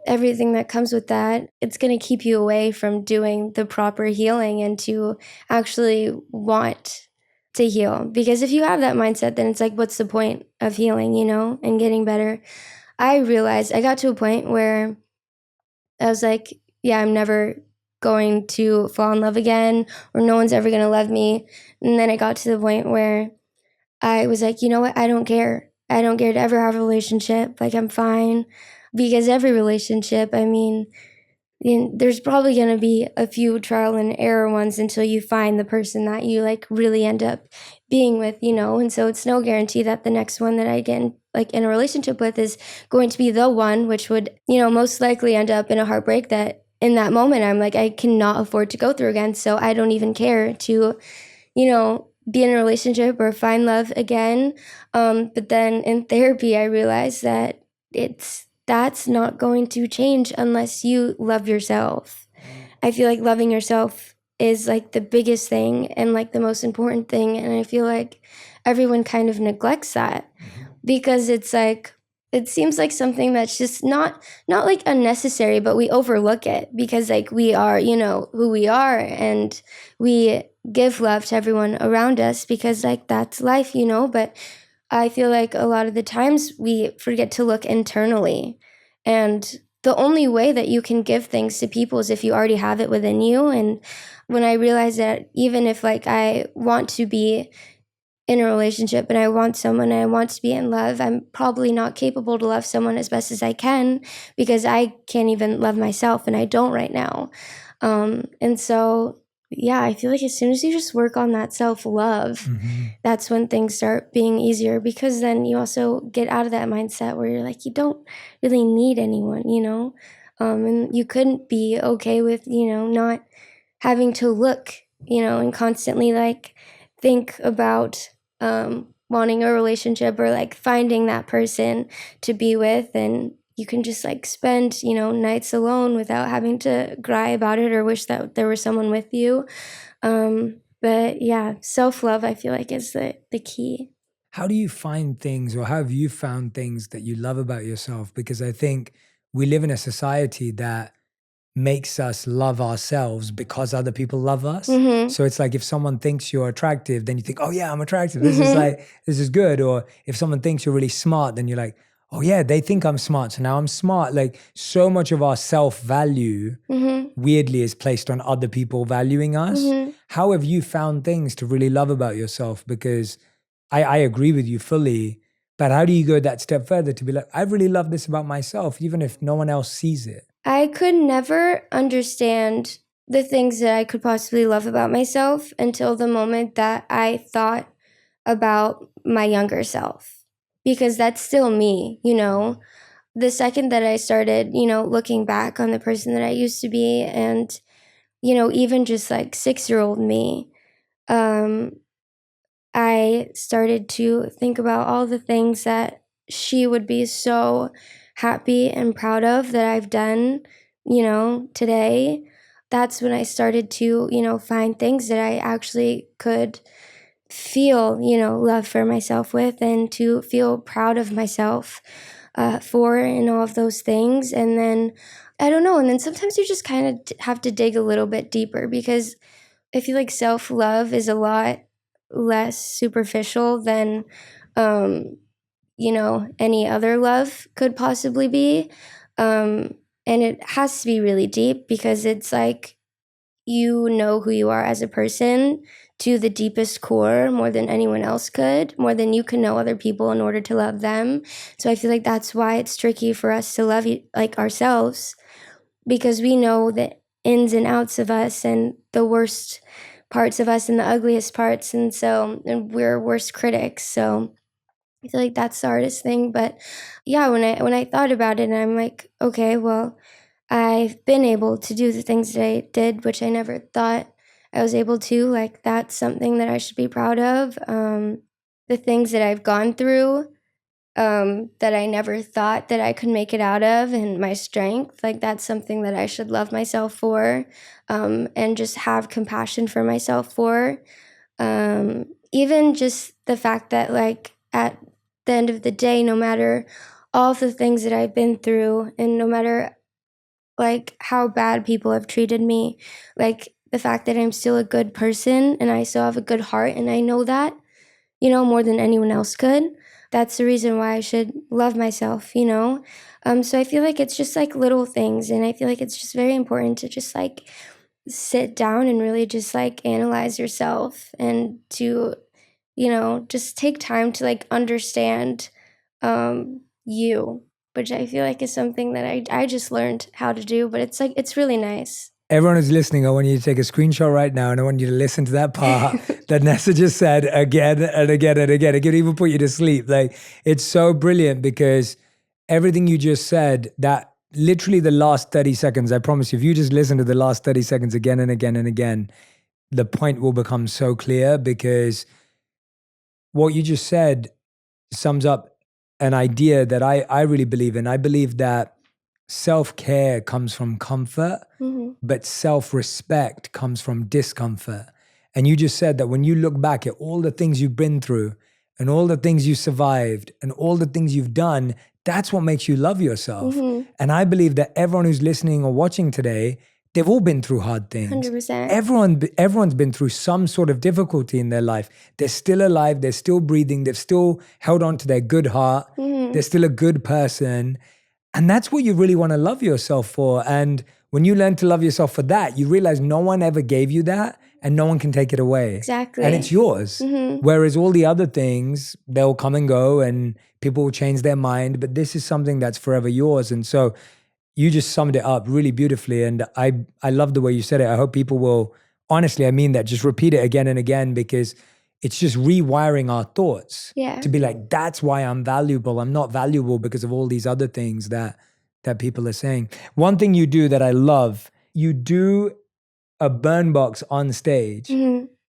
everything that comes with that, it's going to keep you away from doing the proper healing and to actually want to heal. Because if you have that mindset, then it's like, what's the point of healing, and getting better? I realized I got to a point where I was like, yeah, I'm never going to fall in love again, or no one's ever going to love me. And then I got to the point where I was like, you know what? I don't care. I don't care to ever have a relationship. Like, I'm fine. Because every relationship, I mean, there's probably going to be a few trial and error ones until you find the person that you like really end up being with, and so it's no guarantee that the next one that I get in a relationship with is going to be the one, which would, most likely end up in a heartbreak that in that moment I'm like, I cannot afford to go through again. So I don't even care to, be in a relationship or find love again. But then in therapy, I realized that that's not going to change unless you love yourself. I feel like loving yourself is like the biggest thing and like the most important thing. And I feel like everyone kind of neglects that, because it's like, it seems like something that's just not like unnecessary, but we overlook it because like we are, who we are, and we give love to everyone around us because like that's life, but I feel like a lot of the times we forget to look internally. And the only way that you can give things to people is if you already have it within you. And when I realized that even if like I want to be in a relationship and I want someone and I want to be in love, I'm probably not capable to love someone as best as I can, because I can't even love myself, and I don't right now. And so, yeah, I feel like as soon as you just work on that self-love, that's when things start being easier, because then you also get out of that mindset where you're like, you don't really need anyone, and you couldn't be okay with, not having to look, and constantly like think about wanting a relationship or like finding that person to be with, and you can just like spend nights alone without having to cry about it or wish that there was someone with you. But yeah, self-love I feel like is the key. How do you find things, or how have you found things that you love about yourself? Because I think we live in a society that makes us love ourselves because other people love us. So it's like if someone thinks you're attractive, then you think, oh yeah, I'm attractive. This is good. Or if someone thinks you're really smart, then you're like, oh yeah, they think I'm smart, so now I'm smart. Like so much of our self-value weirdly is placed on other people valuing us. How have you found things to really love about yourself? Because I agree with you fully, but how do you go that step further to be like, I really love this about myself, even if no one else sees it? I could never understand the things that I could possibly love about myself until the moment that I thought about my younger self, because that's still me, The second that I started, looking back on the person that I used to be, and, even just like 6-year-old me, I started to think about all the things that she would be so happy and proud of that I've done, today. That's when I started to, find things that I actually could feel, love for myself with, and to feel proud of myself. for and all of those things. And then, I don't know, and then sometimes you just kind of have to dig a little bit deeper, because I feel like self-love is a lot less superficial than, any other love could possibly be. And it has to be really deep, because it's like you know who you are as a person to the deepest core more than anyone else could, more than you can know other people in order to love them. So I feel like that's why it's tricky for us to love like ourselves, because we know the ins and outs of us and the worst parts of us and the ugliest parts. And we're worst critics. So I feel like that's the hardest thing. But yeah, when I thought about it, I'm like, okay, well, I've been able to do the things that I did, which I never thought I was able to. Like, that's something that I should be proud of. The things that I've gone through, that I never thought that I could make it out of, and my strength, like, that's something that I should love myself for, and just have compassion for myself for. Even just the fact that, like, at the end of the day, no matter all of the things that I've been through, and no matter like how bad people have treated me, like the fact that I'm still a good person and I still have a good heart, and I know that, more than anyone else could. That's the reason why I should love myself. So I feel like it's just like little things, and I feel like it's just very important to just like sit down and really just like analyze yourself, and to, just take time to like understand you, which I feel like is something that I just learned how to do, but it's like, it's really nice. Everyone who's listening, I want you to take a screenshot right now, and I want you to listen to that part that Nessa just said again and again and again. It could even put you to sleep. Like, it's so brilliant, because everything you just said, that literally the last 30 seconds, I promise you, if you just listen to the last 30 seconds again and again and again, the point will become so clear, because what you just said sums up an idea that I really believe in. I believe that self-care comes from comfort, but self-respect comes from discomfort. And you just said that when you look back at all the things you've been through and all the things you survived and all the things you've done, that's what makes you love yourself. And I believe that everyone who's listening or watching today, they've all been through hard things. 100%. Everyone's been through some sort of difficulty in their life. They're still alive. They're still breathing. They've still held on to their good heart. They're still a good person. And that's what you really want to love yourself for. And when you learn to love yourself for that, you realize no one ever gave you that, and no one can take it away. Exactly. And it's yours. Whereas all the other things, they'll come and go and people will change their mind. But this is something that's forever yours. And so you just summed it up really beautifully. And I love the way you said it. I hope people will, honestly, I mean that, just repeat it again and again, because it's just rewiring our thoughts to be like, that's why I'm valuable. I'm not valuable because of all these other things that people are saying. One thing you do that I love, you do a burn box on stage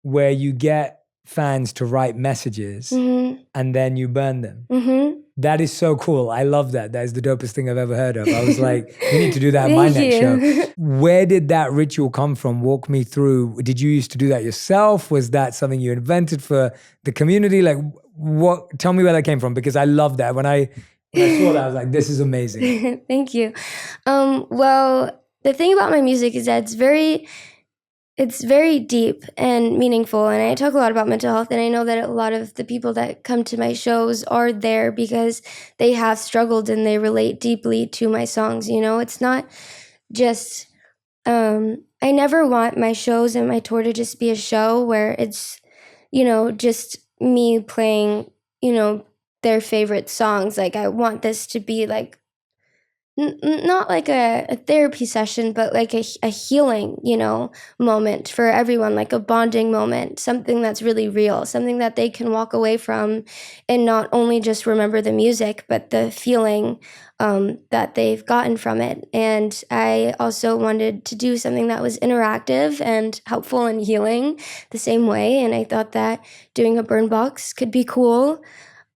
where you get fans to write messages and then you burn them. That is so cool. I love that. That is the dopest thing I've ever heard of. I was like, we need to do that in my next show. Where did that ritual come from? Walk me through. Did you used to do that yourself? Was that something you invented for the community? Like, what? Tell me where that came from, because I love that. When I saw that, I was like, this is amazing. Thank you. Well, the thing about my music is that it's very deep and meaningful, and I talk a lot about mental health, and I know that a lot of the people that come to my shows are there because they have struggled and they relate deeply to my songs. It's not just, I never want my shows and my tour to just be a show where it's, just me playing, their favorite songs. Like, I want this to be like, not like a therapy session, but like a healing, moment for everyone, like a bonding moment, something that's really real, something that they can walk away from and not only just remember the music, but the feeling that they've gotten from it. And I also wanted to do something that was interactive and helpful and healing the same way. And I thought that doing a burn box could be cool.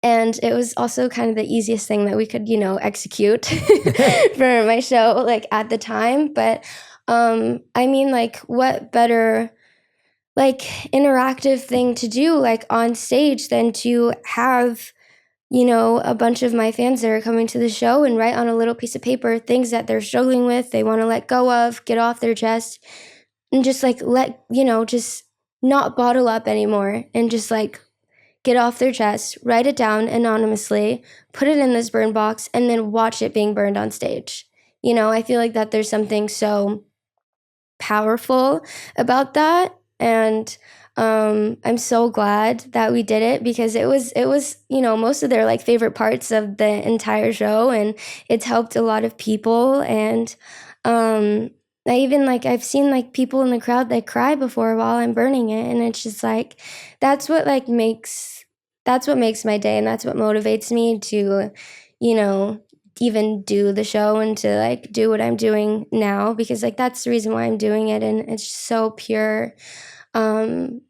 And it was also kind of the easiest thing that we could, execute for my show, like, at the time. But I mean, like, what better, like, interactive thing to do, like, on stage than to have, a bunch of my fans that are coming to the show and write on a little piece of paper things that they're struggling with, they want to let go of, get off their chest, and just like just not bottle up anymore, and just like get off their chest, write it down anonymously, put it in this burn box, and then watch it being burned on stage. I feel like that there's something so powerful about that. And I'm so glad that we did it, because it was most of their like favorite parts of the entire show, and it's helped a lot of people. And I even I've seen like people in the crowd that cry before while I'm burning it, and it's just like that's what makes my day, and that's what motivates me to even do the show and to like do what I'm doing now, because like that's the reason why I'm doing it. And it's so pure and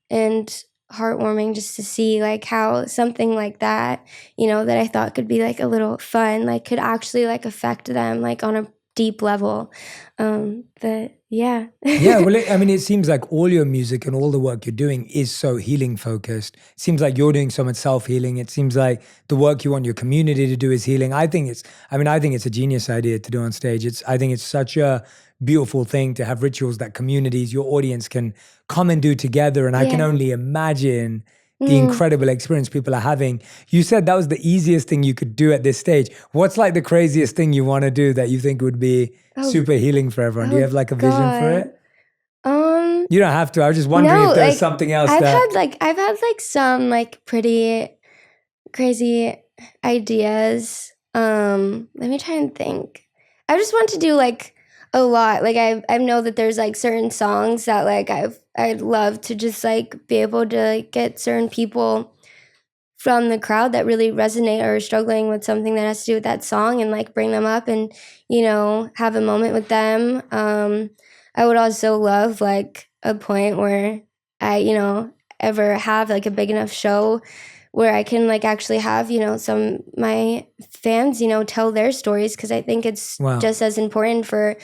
heartwarming just to see like how something like that, that I thought could be like a little fun, like could actually like affect them like on a deep level. But yeah. Yeah, well, it seems like all your music and all the work you're doing is so healing focused. It seems like you're doing so much self-healing. It seems like the work you want your community to do is healing. I think it's a genius idea to do on stage. I think it's such a beautiful thing to have rituals that communities, your audience can come and do together. And I can only imagine the incredible experience people are having. You said that was the easiest thing you could do at this stage. What's like the craziest thing you want to do that you think would be super healing for everyone? Do you have like a vision for it? You don't have to. I was just wondering if there's something else I've had some like pretty crazy ideas. Let me try and think. I just want to do like a lot. Like I know that there's like certain songs that like I'd love to just like be able to like get certain people from the crowd that really resonate or are struggling with something that has to do with that song, and like bring them up and have a moment with them. I would also love like a point where I ever have like a big enough show where I can like actually have some my fans tell their stories, because I think it's just as important for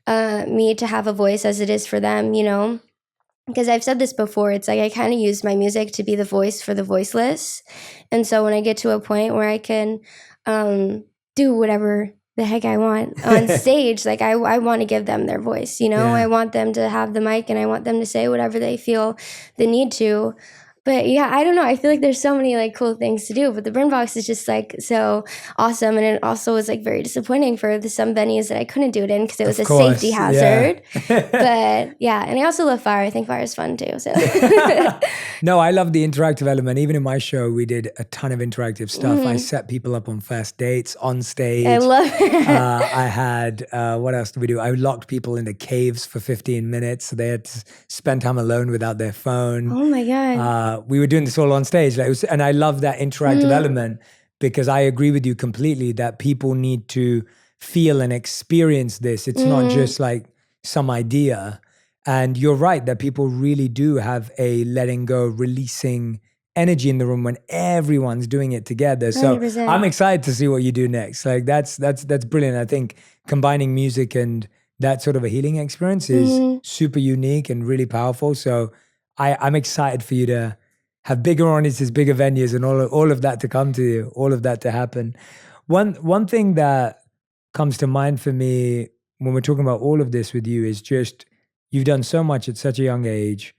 me to have a voice as it is for them, because I've said this before, it's like I kind of use my music to be the voice for the voiceless. And so when I get to a point where I can do whatever the heck I want on stage, like I want to give them their voice, I want them to have the mic, and I want them to say whatever they feel the need to. But yeah, I don't know. I feel like there's so many like cool things to do, but the burn box is just like so awesome. And it also was like very disappointing for some venues that I couldn't do it in because it was a safety hazard. Yeah. But yeah, and I also love fire. I think fire is fun too. So no, I love the interactive element. Even in my show, we did a ton of interactive stuff. I set people up on first dates on stage. I love it. I had, what else did we do? I locked people into caves for 15 minutes. So they had to spend time alone without their phone. Oh my God. We were doing this all on stage. And I love that interactive element, because I agree with you completely that people need to feel and experience this. It's not just like some idea. And you're right that people really do have a letting go, releasing energy in the room when everyone's doing it together. So 100%. I'm excited to see what you do next. Like that's brilliant. I think combining music and that sort of a healing experience is super unique and really powerful. So I'm excited for you to have bigger audiences, bigger venues, and all of that to come to you, all of that to happen. One thing that comes to mind for me when we're talking about all of this with you is just you've done so much at such a young age.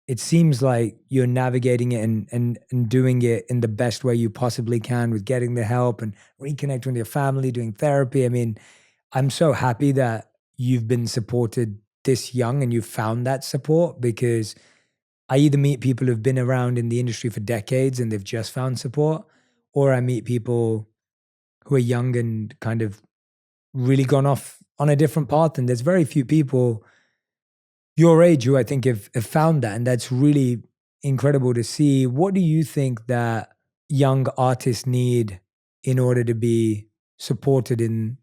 It seems like you're navigating it and doing it in the best way you possibly can, with getting the help and reconnecting with your family, doing therapy. I mean, I'm so happy that you've been supported this young and you've found that support, because I either meet people who've been around in the industry for decades and they've just found support, or I meet people who are young and kind of really gone off on a different path. And there's very few people your age who I think have found that. And that's really incredible to see. What do you think that young artists need in order to be supported in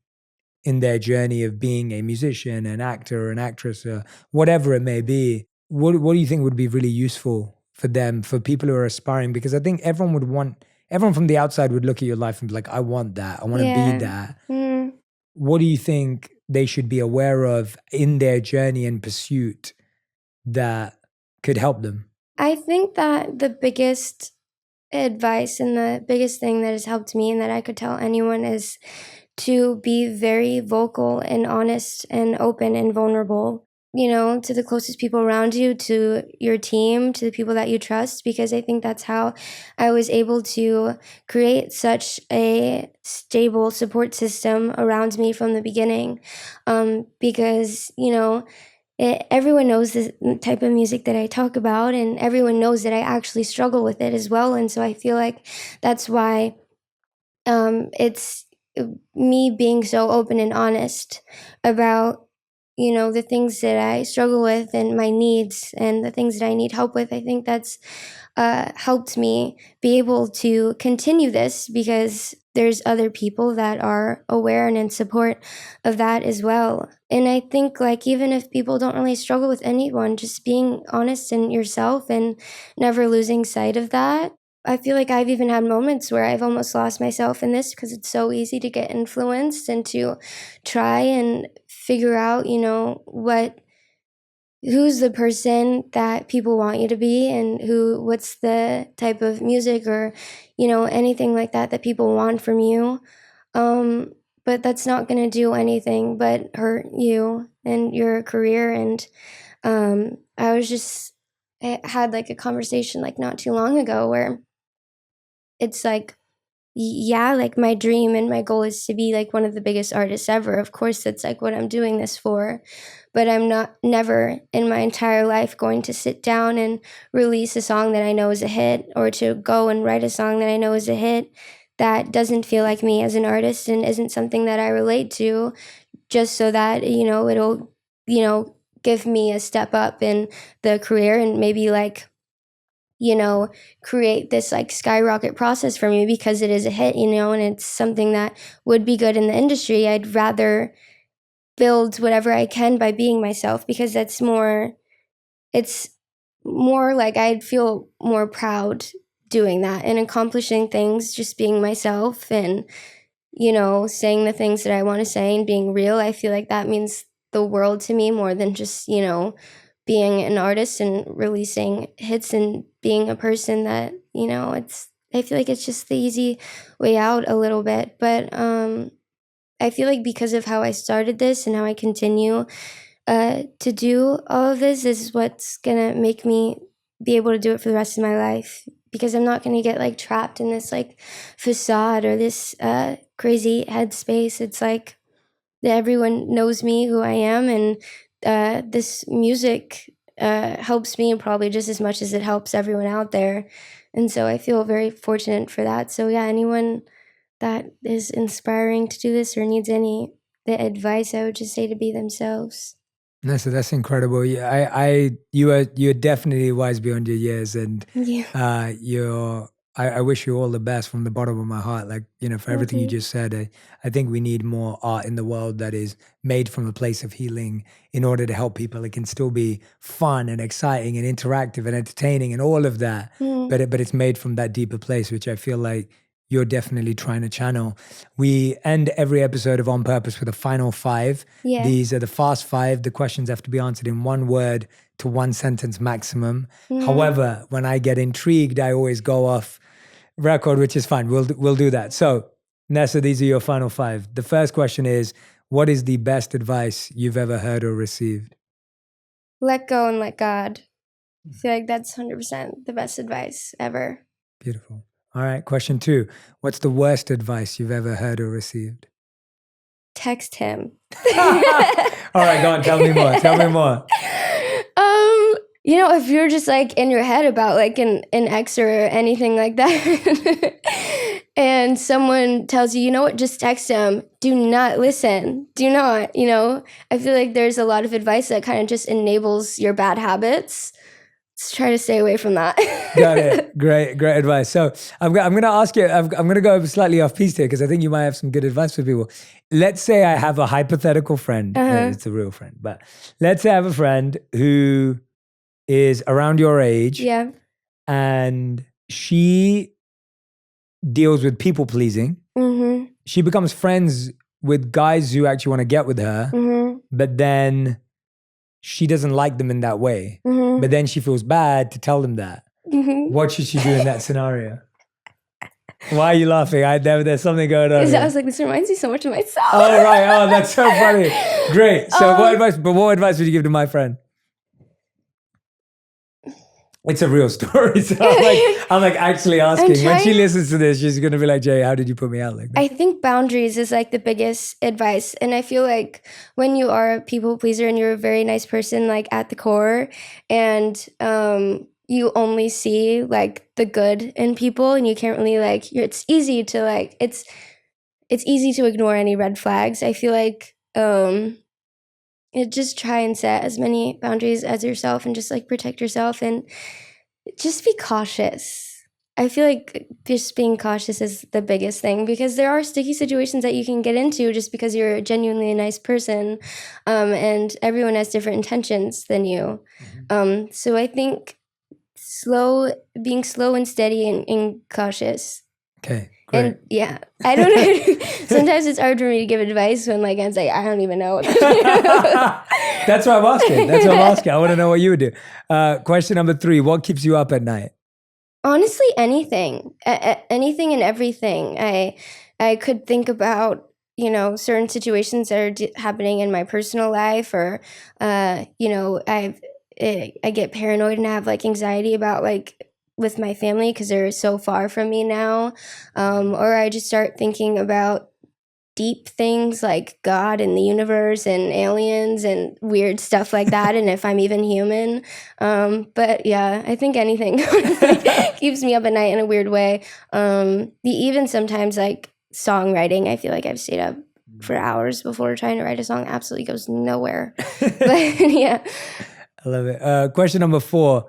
their journey of being a musician, an actor, an actress, or whatever it may be? What do you think would be really useful for them, for people who are aspiring? Because I think everyone from the outside would look at your life and be like, I want that. I want to be that. What do you think they should be aware of in their journey and pursuit that could help them? I think that the biggest advice and the biggest thing that has helped me and that I could tell anyone is to be very vocal and honest and open and vulnerable, to the closest people around you, to your team, to the people that you trust, because I think that's how I was able to create such a stable support system around me from the beginning. Because, everyone knows the type of music that I talk about, and everyone knows that I actually struggle with it as well. And so I feel like that's why it's me being so open and honest about, the things that I struggle with and my needs and the things that I need help with. I think that's helped me be able to continue this because there's other people that are aware and in support of that as well. And I think like even if people don't really struggle with anyone, just being honest in yourself and never losing sight of that. I feel like I've even had moments where I've almost lost myself in this because it's so easy to get influenced and to try and figure out, who's the person that people want you to be and what's the type of music or, anything like that people want from you. But that's not going to do anything but hurt you and your career. And I had like a conversation like not too long ago where it's like, yeah, like my dream and my goal is to be like one of the biggest artists ever. Of course, that's like what I'm doing this for. But I'm never in my entire life going to sit down and release a song that I know is a hit, or to go and write a song that I know is a hit that doesn't feel like me as an artist and isn't something that I relate to, just so that, it'll, give me a step up in the career and maybe like, create this like skyrocket process for me because it is a hit, and it's something that would be good in the industry. I'd rather build whatever I can by being myself because it's more like I'd feel more proud doing that and accomplishing things, just being myself and, saying the things that I want to say and being real. I feel like that means the world to me more than just, being an artist and releasing hits and being a person that, I feel like it's just the easy way out a little bit. But I feel like because of how I started this and how I continue to do all of this is what's going to make me be able to do it for the rest of my life, because I'm not going to get like trapped in this like facade or this crazy headspace. It's like that everyone knows me, who I am, and this music helps me probably just as much as it helps everyone out there. And so I feel very fortunate for that. So yeah, anyone that is inspiring to do this or needs any the advice, I would just say to be themselves. Nessa, that's incredible. Yeah, you're definitely wise beyond your years, and Yeah. I wish you all the best from the bottom of my heart. Like, for everything you just said, I think we need more art in the world that is made from a place of healing in order to help people. It can still be fun and exciting and interactive and entertaining and all of that, but it's made from that deeper place, which I feel like you're definitely trying to channel. We end every episode of On Purpose with a final 5. Yeah. These are the fast 5. The questions have to be answered in 1 word to 1 sentence maximum. However, when I get intrigued, I always go off record, which is fine. We'll do that. So, Nessa, these are your final 5. The first question is, what is the best advice you've ever heard or received? Let go and let God. I feel like that's 100% the best advice ever. Beautiful. All right. Question 2. What's the worst advice you've ever heard or received? Text him. All right, go on. Tell me more. Tell me more. If you're just like in your head about like an ex or anything like that, and someone tells you, just text him, do not listen. Do not, I feel like there's a lot of advice that kind of just enables your bad habits. Let's try to stay away from that. Got it. Great advice. So I'm going to ask you, I'm going to go slightly off piece here because I think you might have some good advice for people. Let's say I have a hypothetical friend. It's a real friend, but let's say I have a friend who is around your age. Yeah. And she deals with people pleasing. Mm-hmm. She becomes friends with guys who actually want to get with her, but then she doesn't like them in that way. But then she feels bad to tell them that. What should she do in that scenario? Why are you laughing? There's something going on. I was like, this reminds me so much of myself. Oh, right. Oh, that's so funny. Great. So what advice would you give to my friend? It's a real story. So I'm like actually asking. When she listens to this, she's going to be like, Jay, how did you put me out like that? I think boundaries is like the biggest advice. And I feel like when you are a people pleaser and you're a very nice person, like at the core, and you only see like the good in people, and you can't really like, it's easy to ignore any red flags. I feel like just try and set as many boundaries as yourself and just like protect yourself and just be cautious. I feel like just being cautious is the biggest thing, because there are sticky situations that you can get into just because you're genuinely a nice person, and everyone has different intentions than you. So I think being slow and steady and cautious. Okay, great. And yeah, I don't know. Sometimes it's hard for me to give advice when like I'm like, I don't even know. That's why I'm asking. I want to know what you would do. Question number 3, what keeps you up at night? Honestly, anything. Anything and everything. I could think about, certain situations that are happening in my personal life, or, I get paranoid and I have like anxiety about like with my family because they're so far from me now. Or I just start thinking about deep things like God and the universe and aliens and weird stuff like that, and if I'm even human. But yeah, I think anything keeps me up at night in a weird way. Even sometimes like songwriting, I feel like I've stayed up for hours before trying to write a song. Absolutely goes nowhere. But yeah. I love it. Question number 4,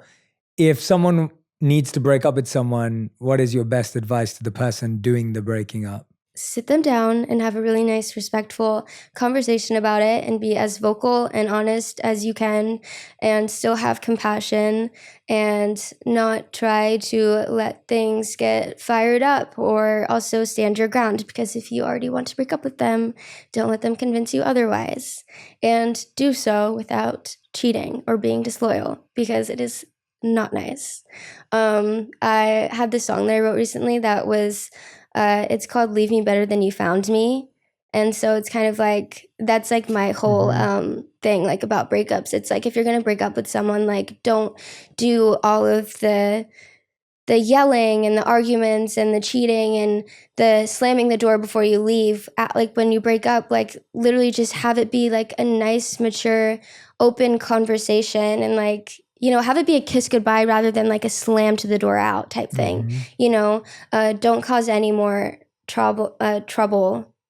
if someone needs to break up with someone, what is your best advice to the person doing the breaking up? Sit them down and have a really nice, respectful conversation about it, and be as vocal and honest as you can, and still have compassion and not try to let things get fired up, or also stand your ground, because if you already want to break up with them, don't let them convince you otherwise, and do so without cheating or being disloyal, because it is not nice. I had this song that I wrote recently that was it's called Leave Me Better Than You Found Me. And so it's kind of like, that's like my whole thing, like about breakups. It's like, if you're going to break up with someone, like don't do all of the yelling and the arguments and the cheating and the slamming the door before you leave. Like when you break up, like literally just have it be like a nice, mature, open conversation, and like, have it be a kiss goodbye rather than like a slam to the door out type thing. Don't cause any more trouble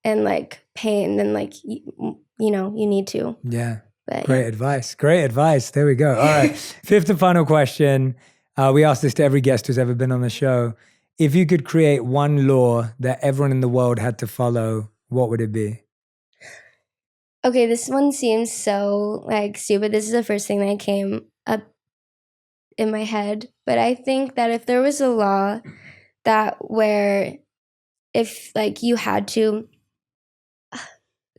and like pain than like, you need to. Yeah. But, Great advice. There we go. All right. 5th and final question. We ask this to every guest who's ever been on the show. If you could create one law that everyone in the world had to follow, what would it be? Okay, this one seems so like stupid. This is the first thing that came up in my head, but I think that if there was a law where if like you had to,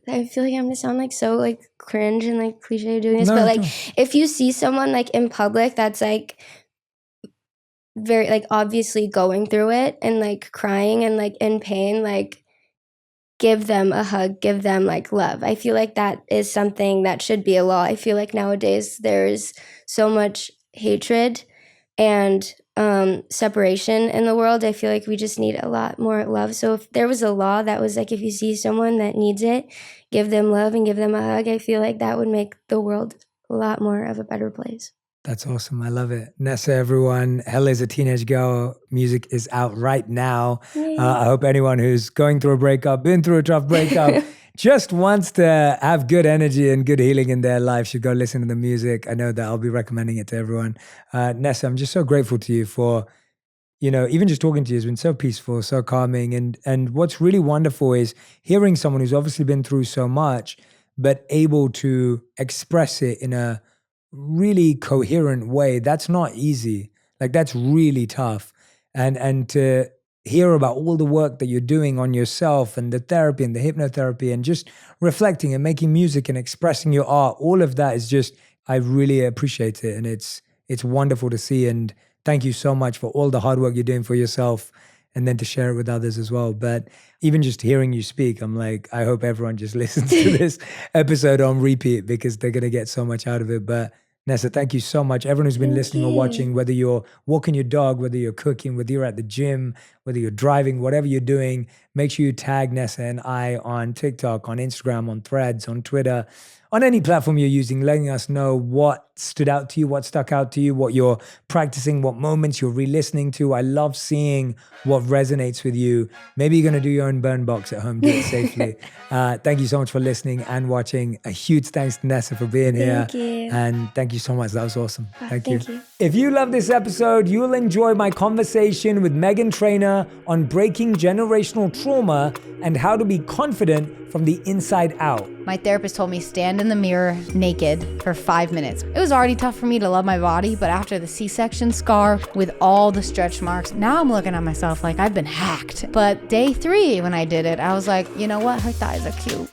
I feel like I'm gonna sound like so like cringe and like cliche doing this, but like if you see someone like in public that's like very like obviously going through it and like crying and like in pain, like give them a hug, give them like love. I feel like that is something that should be a law. I feel like nowadays there's so much hatred and separation in the world. I feel like we just need a lot more love. So if there was a law that was like, if you see someone that needs it, give them love and give them a hug, I feel like that would make the world a lot more of a better place. That's awesome. I love it. Nessa, everyone, Hell is a Teenage Girl music is out right now. I hope anyone who's going through a breakup, been through a tough breakup, just wants to have good energy and good healing in their life should go listen to the music. I know that I'll be recommending it to everyone. Nessa, I'm just so grateful to you for, even just talking to you has been so peaceful, so calming. And what's really wonderful is hearing someone who's obviously been through so much, but able to express it in a really coherent way. That's not easy. Like that's really tough. And to hear about all the work that you're doing on yourself and the therapy and the hypnotherapy and just reflecting and making music and expressing your art, all of that is just, I really appreciate it. And it's wonderful to see. And thank you so much for all the hard work you're doing for yourself and then to share it with others as well. But even just hearing you speak, I'm like, I hope everyone just listens to this episode on repeat because they're going to get so much out of it. But Nessa, thank you so much. Everyone who's been listening or watching, whether you're walking your dog, whether you're cooking, whether you're at the gym, whether you're driving, whatever you're doing, make sure you tag Nessa and I on TikTok, on Instagram, on Threads, on Twitter, on any platform you're using, letting us know what stood out to you, what stuck out to you, what you're practicing, what moments you're re-listening to. I love seeing what resonates with you. Maybe you're going to do your own burn box at home, do it safely. Thank you so much for listening and watching. A huge thanks to Nessa for being here. Thank you. And thank you so much. That was awesome. Thank you. Thank you. If you love this episode, you'll enjoy my conversation with Megan Trainor on breaking generational trauma and how to be confident from the inside out. My therapist told me stand in the mirror naked for 5 minutes. It was already tough for me to love my body, but after the C-section scar with all the stretch marks, now I'm looking at myself like I've been hacked. But day 3 when I did it, I was like, you know what? Her thighs are cute.